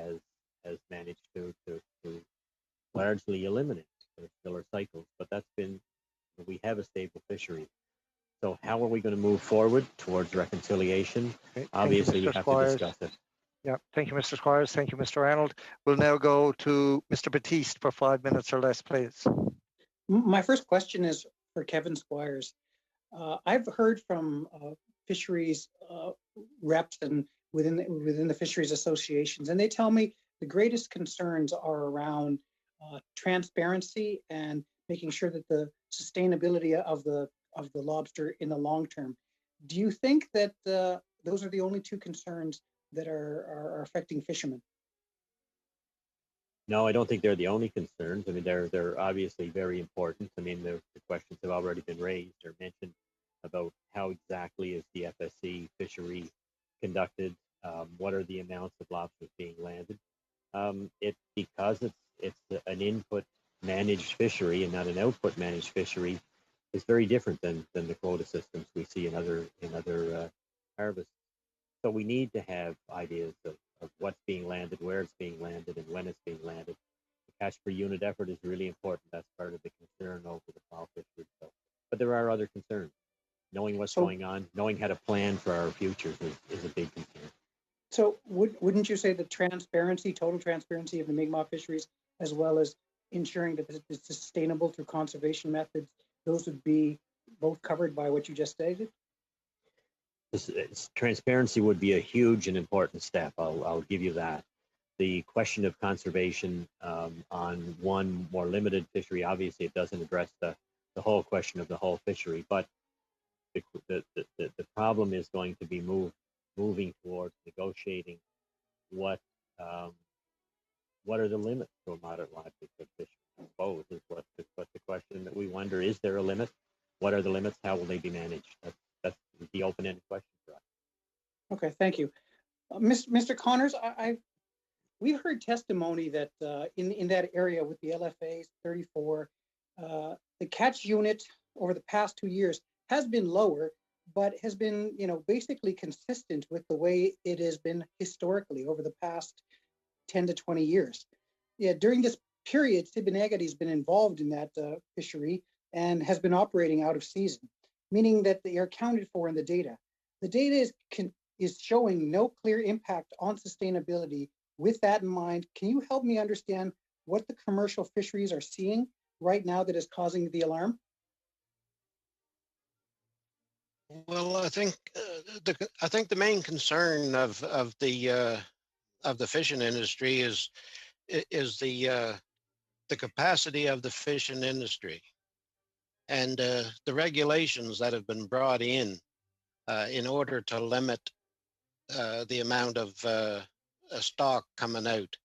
has managed to largely eliminate. There still are cycles, but we have a stable fishery. So how are we going to move forward towards reconciliation? Okay. Obviously, we have to discuss it. Yeah, thank you, Mr. Squires. Thank you, Mr. Arnold. We'll now go to Mr. Batiste for 5 minutes or less, please. My first question is for Kevin Squires. I've heard from fisheries reps and within the fisheries associations, and they tell me the greatest concerns are around transparency and making sure that the sustainability of the lobster in the long term. Do you think that those are the only two concerns that are affecting fishermen? No, I don't think they're the only concerns. I mean, they're obviously very important. I mean, the questions have already been raised or mentioned about how exactly is the FSC fishery conducted, what are the amounts of lobsters being landed. Because it's an input managed fishery and not an output managed fishery, is very different than the quota systems we see in other harvests. So we need to have ideas of what's being landed, where it's being landed, and when it's being landed. The catch per unit effort is really important. That's part of the concern over the fall fisheries. So, but there are other concerns. Knowing what's going on, knowing how to plan for our futures is a big concern. So wouldn't you say that transparency, total transparency of the Mi'kmaq fisheries, as well as ensuring that it's sustainable through conservation methods, those would be both covered by what you just stated? Transparency would be a huge and important step. I'll give you that. The question of conservation on one more limited fishery, obviously it doesn't address the whole question of the whole fishery, but the problem is going to be moving towards negotiating what are the limits to a moderate livelihood fishery, I suppose, is what the question that we wonder. Is there a limit? What are the limits? How will they be managed? That's the open-ended question for us. Okay, thank you. Mr. Connors, we've heard testimony that in that area with the LFAs 34, the catch unit over the past 2 years has been lower, but has been, basically consistent with the way it has been historically over the past 10 to 20 years. Yeah, during this period, Siboneyagatta has been involved in that fishery and has been operating out of season, meaning that they are accounted for in the data. The data is showing no clear impact on sustainability. With that in mind, can you help me understand what the commercial fisheries are seeing right now that is causing the alarm? Well, I think the main concern of the fishing industry is the capacity of the fishing industry and the regulations that have been brought in order to limit the amount of stock coming out.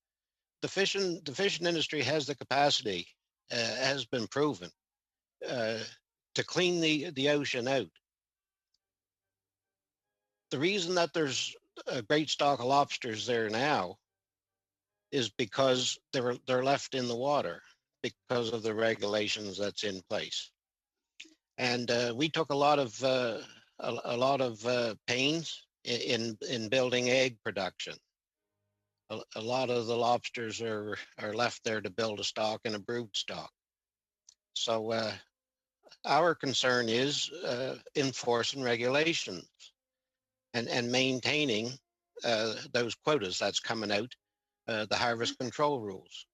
The fishing industry has the capacity, has been proven, to clean the ocean out. The reason that there's a great stock of lobsters there now is because they're left in the water because of the regulations that's in place. And we took a lot of pains in building egg production. A lot of the lobsters are left there to build a stock and a brood stock. So our concern is enforcing regulations and maintaining those quotas that's coming out, the harvest control rules.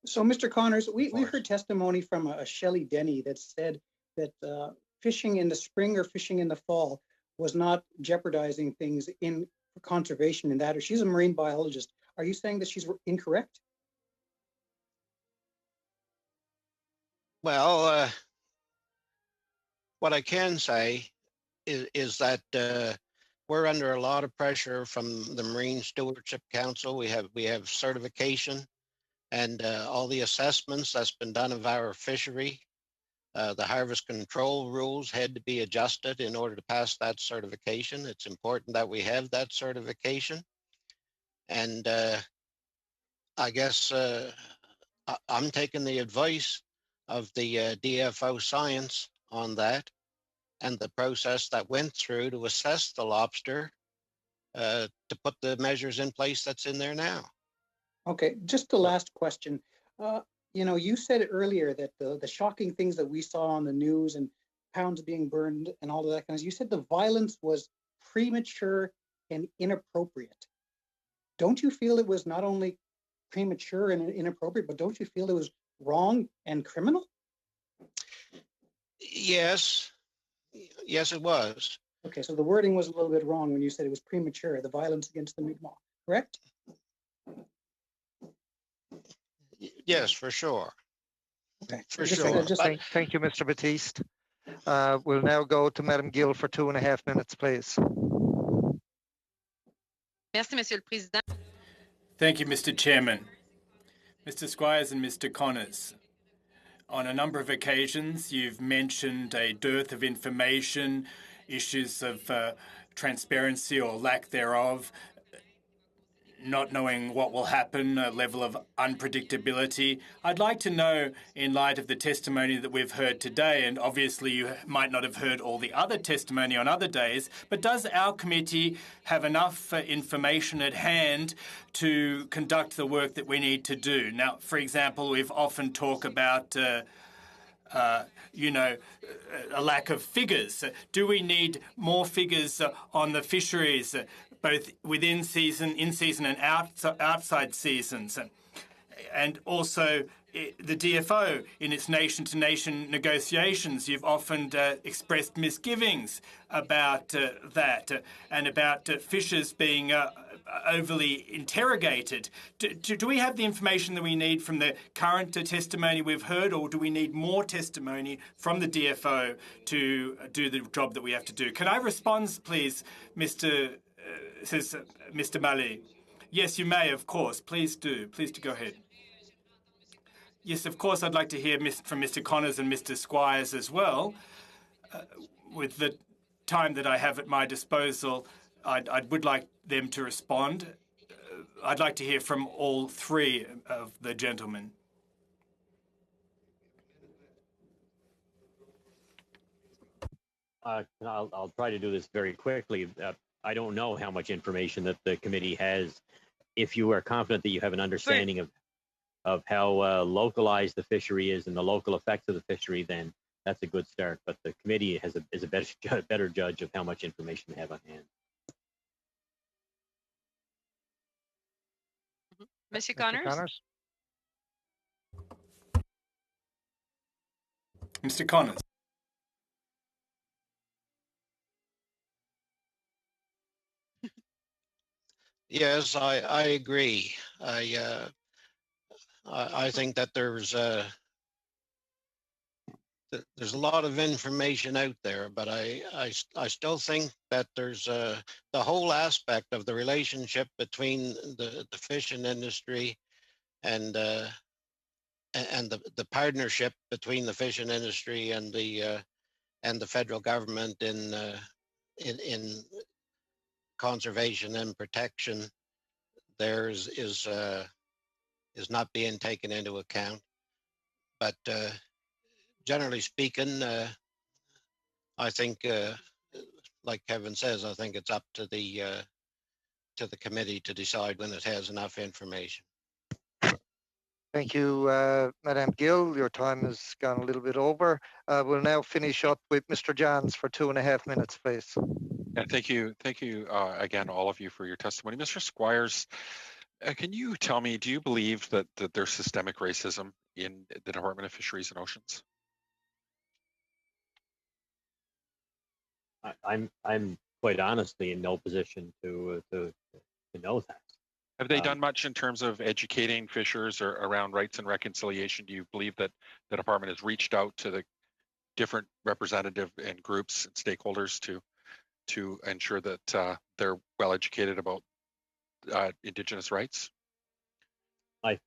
So, Mr. Connors, we heard testimony from a Shelley Denny that said that fishing in the spring or fishing in the fall was not jeopardizing things in conservation in that, or she's a marine biologist. Are you saying that she's incorrect? Well, what I can say is that we're under a lot of pressure from the Marine Stewardship Council. We have certification and all the assessments that's been done of our fishery. The harvest control rules had to be adjusted in order to pass that certification. It's important that we have that certification. And I guess I'm taking the advice of the DFO science on that and the process that went through to assess the lobster to put the measures in place that's in there now. Okay, just the last question. You said earlier that the shocking things that we saw on the news and pounds being burned and all of that kind of, you said the violence was premature and inappropriate. Don't you feel it was not only premature and inappropriate, but don't you feel it was wrong and criminal? Yes, it was. Okay, so the wording was a little bit wrong when you said it was premature, the violence against the Mi'kmaq, correct? Yes, for sure. Okay, for sure. Thank you, Mr. Batiste. We'll now go to Madam Gill for 2.5 minutes, please. Merci, Monsieur le Président. Thank you, Mr. Chairman. Mr. Squires and Mr. Connors, on a number of occasions you've mentioned a dearth of information, issues of transparency or lack thereof. not knowing what will happen, a level of unpredictability. I'd like to know, in light of the testimony that we've heard today, and obviously you might not have heard all the other testimony on other days, but does our committee have enough information at hand to conduct the work that we need to do? Now, for example, we've often talked about a lack of figures. Do we need more figures on the fisheries, both within season, in season, and outside seasons? And also the DFO in its nation-to-nation negotiations, you've often expressed misgivings about that and about fishers being overly interrogated. Do we have the information that we need from the current testimony we've heard, or do we need more testimony from the DFO to do the job that we have to do? Can I respond, please, Mr. Malley? Yes, you may, of course. Please do. Please do go ahead. Yes, of course, I'd like to hear from Mr. Connors and Mr. Squires as well. With the time that I have at my disposal, I would like them to respond. I'd like to hear from all three of the gentlemen. I'll try to do this very quickly. I don't know how much information that the committee has. If you are confident that you have an understanding of how localized the fishery is and the local effects of the fishery, then that's a good start. But the committee is a better judge of how much information they have on hand. Monsieur Connors? Mr. Connors. Yes, I agree. I think that there's a lot of information out there, but I still think that there's the whole aspect of the relationship between the fishing industry and the partnership between the fishing industry and the federal government in conservation and protection there is not being taken into account. But generally speaking, I think, like Kevin says, I think it's up to the committee to decide when it has enough information. Thank you, Madame Gill. Your time has gone a little bit over. We'll now finish up with Mr. Johns for 2.5 minutes, please. Yeah, thank you again, all of you, for your testimony. Mr. Squires, can you tell me, do you believe that there's systemic racism in the Department of Fisheries and Oceans? I'm quite honestly in no position to know that. Have they done much in terms of educating fishers or around rights and reconciliation? Do you believe that the department has reached out to the different representative and groups and stakeholders to ensure that they're well educated about Indigenous rights? I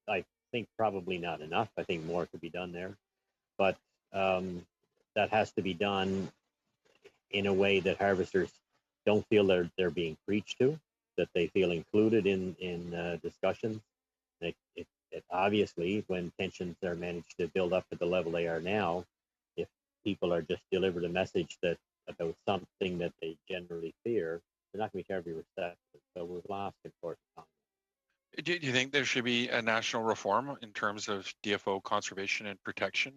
think probably not enough. I think more could be done there, but that has to be done in a way that harvesters don't feel they're being preached to, that they feel included in discussions. It obviously, when tensions are managed to build up to the level they are now, if people are just delivered a message that about something that they generally fear, they're not going to be terribly receptive. So we've lost important time. Do you think there should be a national reform in terms of DFO conservation and protection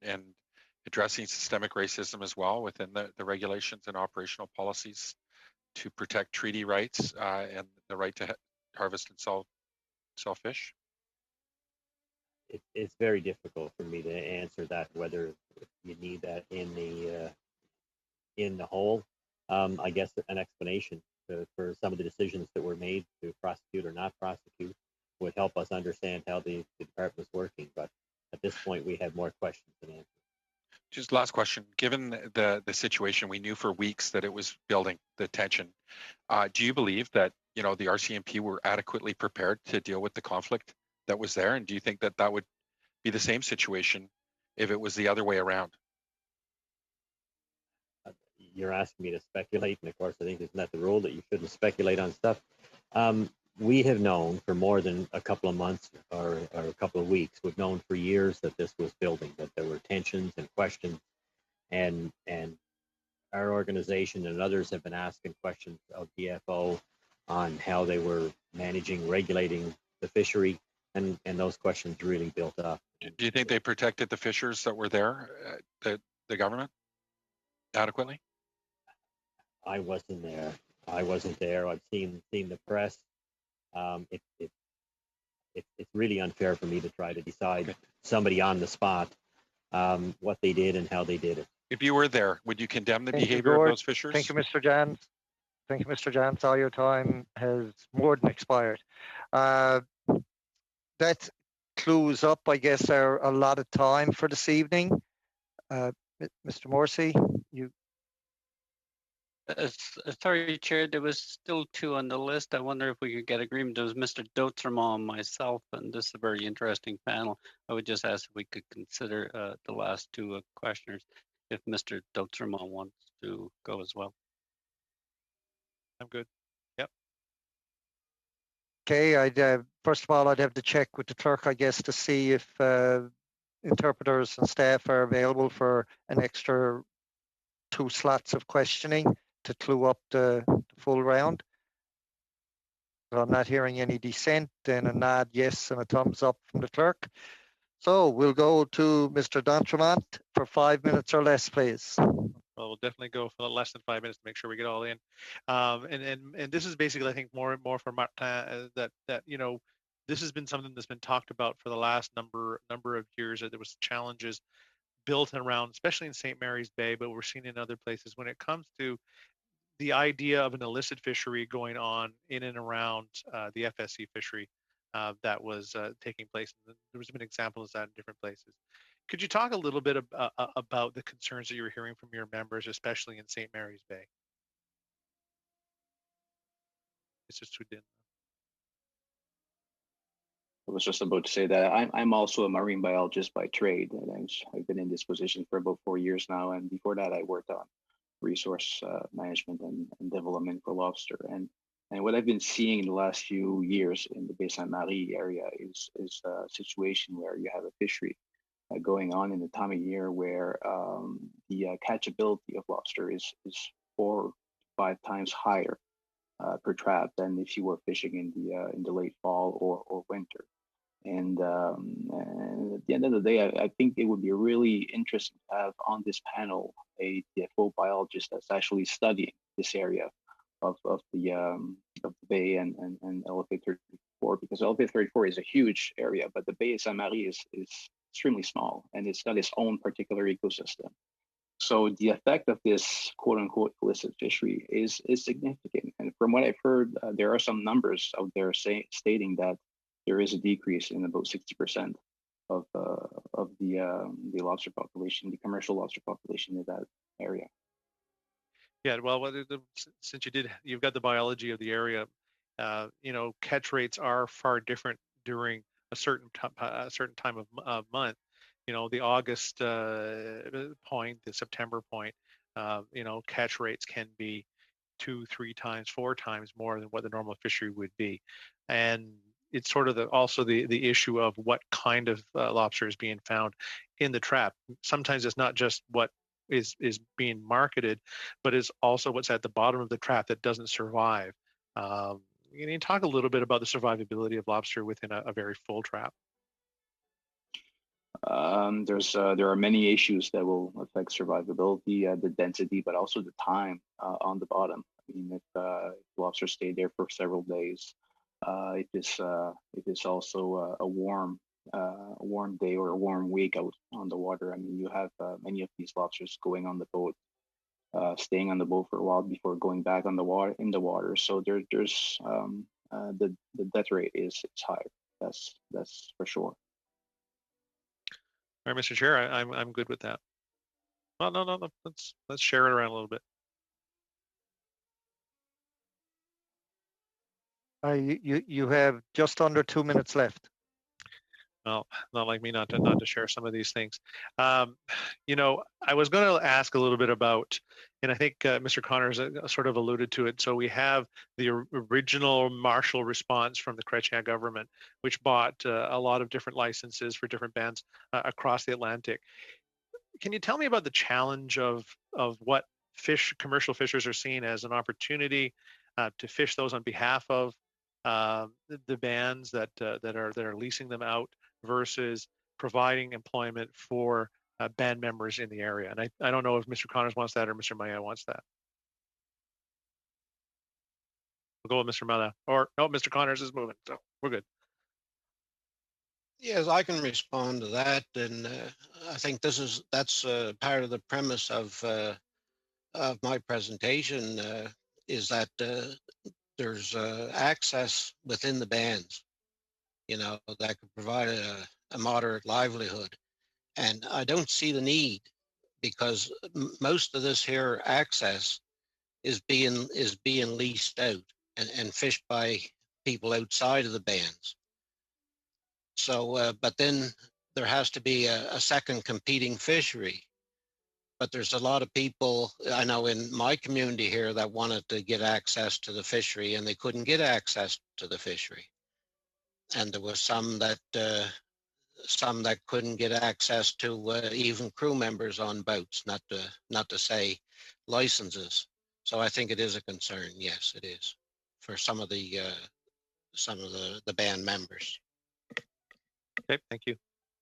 and addressing systemic racism as well within the regulations and operational policies to protect treaty rights and the right to harvest and sell fish? It's very difficult for me to answer that, whether you need that in the whole. I guess an explanation for some of the decisions that were made to prosecute or not prosecute would help us understand how the department is working. But at this point, we have more questions than answers. Just last question. Given the situation, we knew for weeks that it was building, the tension. Do you believe that the RCMP were adequately prepared to deal with the conflict that was there? And do you think that would be the same situation if it was the other way around? You're asking me to speculate, and of course, I think isn't that the rule that you shouldn't speculate on stuff. we have known for more than a couple of months or a couple of weeks, we've known for years that this was building, that there were tensions and questions, and our organization and others have been asking questions of DFO on how they were managing, regulating the fishery, and those questions really built up. Do you think they protected the fishers that were there, the government, adequately? I wasn't there. I wasn't there. I've seen the press. It's really unfair for me to try to decide somebody on the spot what they did and how they did it. If you were there, would you condemn the Thank you, behavior of Gord. those fishers? Thank you, Mr. Jans. Thank you, Mr. Jans. All your time has more than expired. That clues up, I guess, our allotted time for this evening. Mr. Morrissey, you. Sorry, Chair, there was still two on the list. I wonder if we could get agreement. There was Mr. Dotremont and myself, and this is a very interesting panel. I would just ask if we could consider the last two questioners, if Mr. Dotremont wants to go as well. I'm good. Yep. Okay, I'd first of all, I'd have to check with the clerk, I guess, to see if interpreters and staff are available for an extra 2 slots of questioning to clue up the full round. So I'm not hearing any dissent, and a nod yes and a thumbs up from the clerk. So we'll go to Mr. Dotremont for 5 minutes or less, please. Well, we'll definitely go for less than 5 minutes to make sure we get all in. And this is basically, I think, more for Martin, that you know, this has been something that's been talked about for the last number of years. That there was challenges built around, especially in St. Mary's Bay, but we're seeing in other places when it comes to the idea of an illicit fishery going on in and around the FSC fishery that was taking place. There was been examples of that in different places. Could you talk a little bit about the concerns that you were hearing from your members, especially in St. Mary's Bay? It's just too dim. I was just about to say that I'm also a marine biologist by trade, and I've been in this position for about 4 years now. And before that, I worked on resource management and development for lobster. And what I've been seeing in the last few years in the Baie Sainte-Marie area is a situation where you have a fishery going on in the time of year where the catchability of lobster is 4 to 5 times higher per trap than if you were fishing in the late fall or winter. And at the end of the day, I think it would be really interesting to have on this panel a DFO biologist that's actually studying this area of the bay and LFA 34, because LFA 34 is a huge area, but the Baie Sainte-Marie is extremely small, and it's got its own particular ecosystem. So the effect of this quote unquote illicit fishery is significant. And from what I've heard, there are some numbers out there stating that there is a decrease in about 60% of the lobster population, the commercial lobster population in that area. Yeah, well, since you've got the biology of the area, you know, catch rates are far different during a certain time of month. You know, the August point, the September point, you know, catch rates can be 2, 3 times, 4 times more than what the normal fishery would be, and it's sort of also the issue of what kind of lobster is being found in the trap. Sometimes it's not just what is being marketed, but it's also what's at the bottom of the trap that doesn't survive. Can you talk a little bit about the survivability of lobster within a very full trap? There are many issues that will affect survivability, the density, but also the time on the bottom. I mean, if lobsters stay there for several days, if it's also a warm day or a warm week out on the water, I mean, you have many of these lobsters going on the boat, staying on the boat for a while before going back on the water. So there's the death rate is higher. That's for sure. All right, Mr. Chair, I'm good with that. Well, no, let's share it around a little bit. You have just under 2 minutes left. Well, not like me not to share some of these things. You know, I was going to ask a little bit about, and I think Mr. Connors sort of alluded to it. So we have the original Marshall response from the Chrétien government, which bought a lot of different licenses for different bands across the Atlantic. Can you tell me about the challenge of what commercial fishers are seeing as an opportunity to fish those on behalf of the bands that are leasing them out versus providing employment for band members in the area? And I don't know if Mr. Connors wants that or Mr. Maya wants that. We'll go with Mr. Maya. Or no, Mr. Connors is moving, so we're good. Yes, I can respond to that, and I think that's part of the premise of my presentation is that there's access within the bands, you know, that could provide a moderate livelihood, and I don't see the need because most of this here access is being leased out and fished by people outside of the bands. So, but then there has to be a second competing fishery. But there's a lot of people I know in my community here that wanted to get access to the fishery and they couldn't get access to the fishery. And there was some that couldn't get access to even crew members on boats, not to say licenses. So I think it is a concern. Yes, it is for some of the band members. Okay, thank you.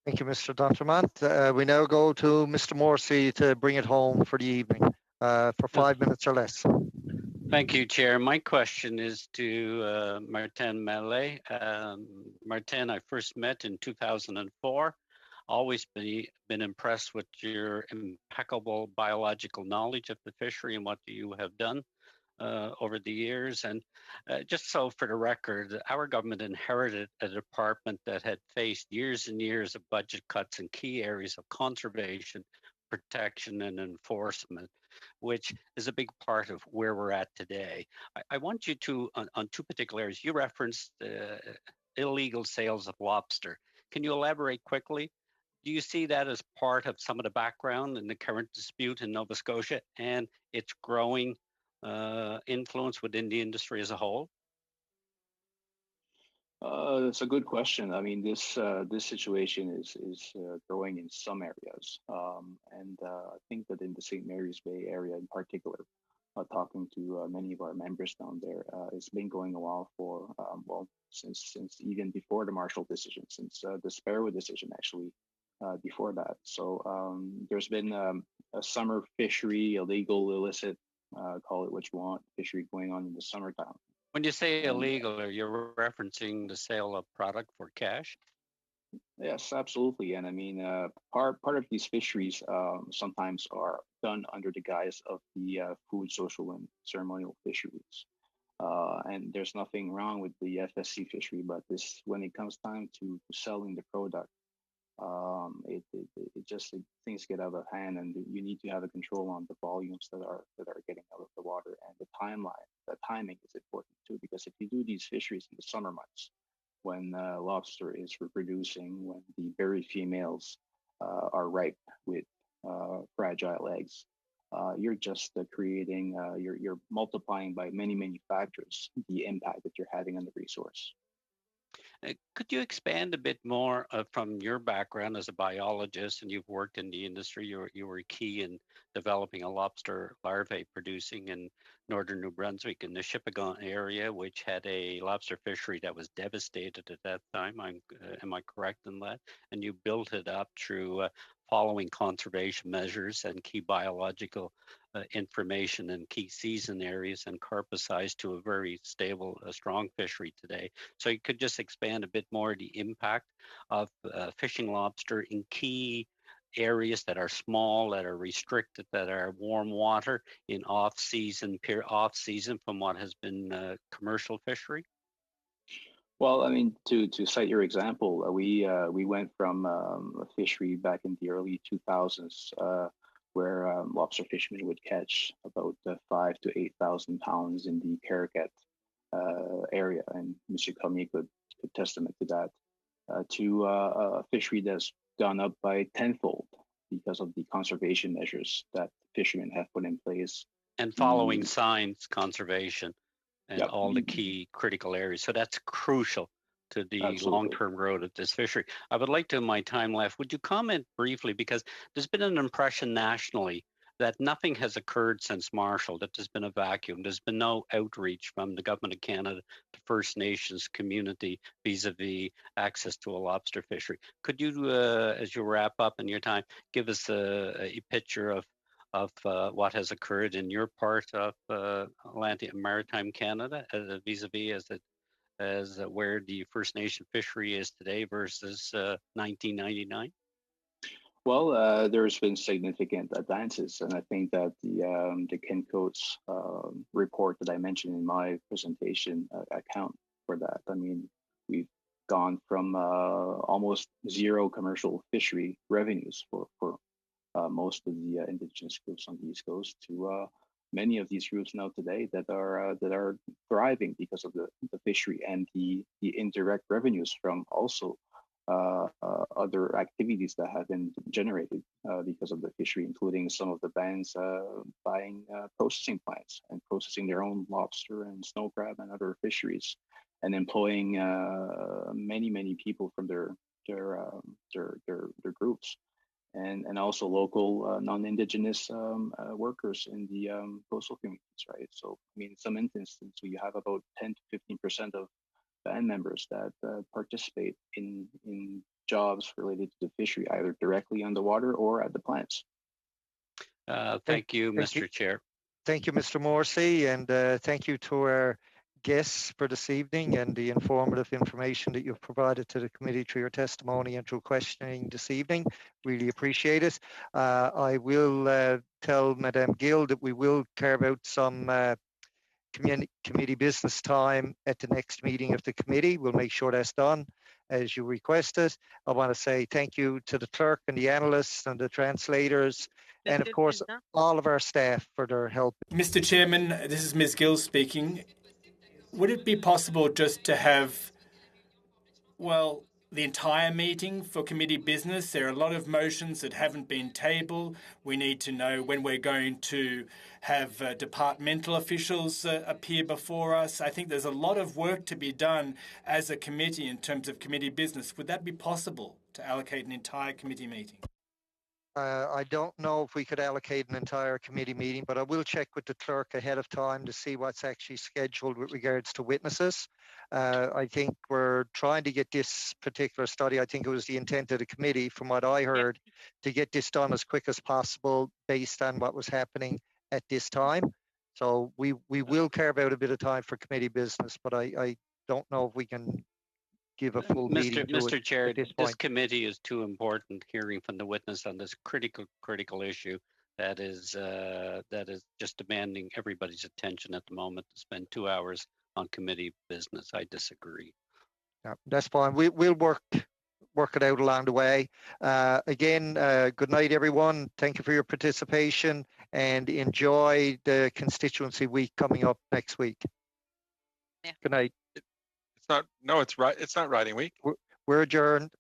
Thank you, Mr. D'Entremont. We now go to Mr. Morrissey to bring it home for the evening for 5 minutes or less. Thank you, Chair. My question is to Martin Mallet. Martin, I first met in 2004. Always been impressed with your impeccable biological knowledge of the fishery and what you have done over the years. And just so for the record, our government inherited a department that had faced years and years of budget cuts in key areas of conservation, protection, and enforcement, which is a big part of where we're at today. I want you to, on two particular areas, you referenced illegal sales of lobster. Can you elaborate quickly? Do you see that as part of some of the background in the current dispute in Nova Scotia and its growing influence within the industry as a whole? That's a good question. I mean, this situation is growing in some areas, and I think that in the St. Mary's Bay area in particular, talking to many of our members down there, it's been going a while for well, since even before the Marshall decision, since the Sparrow decision actually. Before that, so there's been a summer fishery, illegal, illicit, call it what you want, fishery going on in the summertime. When you say illegal, are you referencing the sale of product for cash? Yes, absolutely. And I mean, part of these fisheries sometimes are done under the guise of the food, social, and ceremonial fisheries. And there's nothing wrong with the FSC fishery, but this, when it comes time to selling the product, things get out of hand, and you need to have a control on the volumes that are getting out of the water, and the timeline. The timing is important too, because if you do these fisheries in the summer months, when lobster is reproducing, when the berry females are ripe with fragile eggs, you're just creating, you're multiplying by many factors the impact that you're having on the resource. Could you expand a bit more from your background as a biologist, and you've worked in the industry, you were key in developing a lobster larvae producing in northern New Brunswick in the Shippagon area, which had a lobster fishery that was devastated at that time. Am I correct in that? And you built it up through following conservation measures and key biological information in key season areas, and carpacized to a very stable, strong fishery today. So you could just expand a bit more the impact of fishing lobster in key areas that are small, that are restricted, that are warm water in off season from what has been commercial fishery. Well, I mean, to cite your example, we went from a fishery back in the early 2000s where lobster fishermen would catch about 5,000 to 8,000 pounds in the Caracat area, and Mr. Cormier could testament to that. to a fishery that's gone up by tenfold because of the conservation measures that fishermen have put in place. And following science conservation and Yep. all the key critical areas. So that's crucial to the Absolutely. long-term growth of this fishery. I would like to, in my time left, would you comment briefly, because there's been an impression nationally that nothing has occurred since Marshall, that there's been a vacuum. There's been no outreach from the Government of Canada to First Nations community vis-a-vis access to a lobster fishery. Could you, as you wrap up in your time, give us a picture of what has occurred in your part of Atlantic and Maritime Canada vis-a-vis as where the First Nation fishery is today versus 1999? Well, there's been significant advances, and I think that the Ken Coates report that I mentioned in my presentation account for that. I mean, we've gone from almost zero commercial fishery revenues for most of the indigenous groups on the East Coast to many of these groups now today that are thriving because of the fishery and the indirect revenues from also other activities that have been generated because of the fishery, including some of the bands buying processing plants and processing their own lobster and snow crab and other fisheries, and employing many people from their groups, and also local non-indigenous workers in the coastal communities, right? So, I mean, in some instances, we have about 10 to 15% of band members that participate in jobs related to the fishery, either directly on the water or at the plants. Thank you, Mr. Chair. Thank you, Mr. Morrissey, and thank you to our guests for this evening and the informative information that you've provided to the committee through your testimony and through questioning this evening. Really appreciate it. I will tell Madame Gill that we will carve out some committee business time at the next meeting of the committee. We'll make sure that's done as you requested. I want to say thank you to the clerk and the analysts and the translators, and of course all of our staff for their help. Mr. Chairman, this is Ms. Gill speaking. Would it be possible just to have, well, the entire meeting for committee business? There are a lot of motions that haven't been tabled. We need to know when we're going to have departmental officials appear before us. I think there's a lot of work to be done as a committee in terms of committee business. Would that be possible to allocate an entire committee meeting? I don't know if we could allocate an entire committee meeting, but I will check with the clerk ahead of time to see what's actually scheduled with regards to witnesses. I think we're trying to get this particular study, I think it was the intent of the committee, from what I heard, to get this done as quick as possible based on what was happening at this time. So we will carve out a bit of time for committee business, but I don't know if we can give a full meeting to Mr. it Chair, at this this point. committee is too important, hearing from the witness on this critical issue that is just demanding everybody's attention at the moment to spend 2 hours on committee business. I disagree. Yeah, that's fine. We'll work it out along the way. Again, good night, everyone. Thank you for your participation and enjoy the constituency week coming up next week. Good night. It's not riding week. We're adjourned.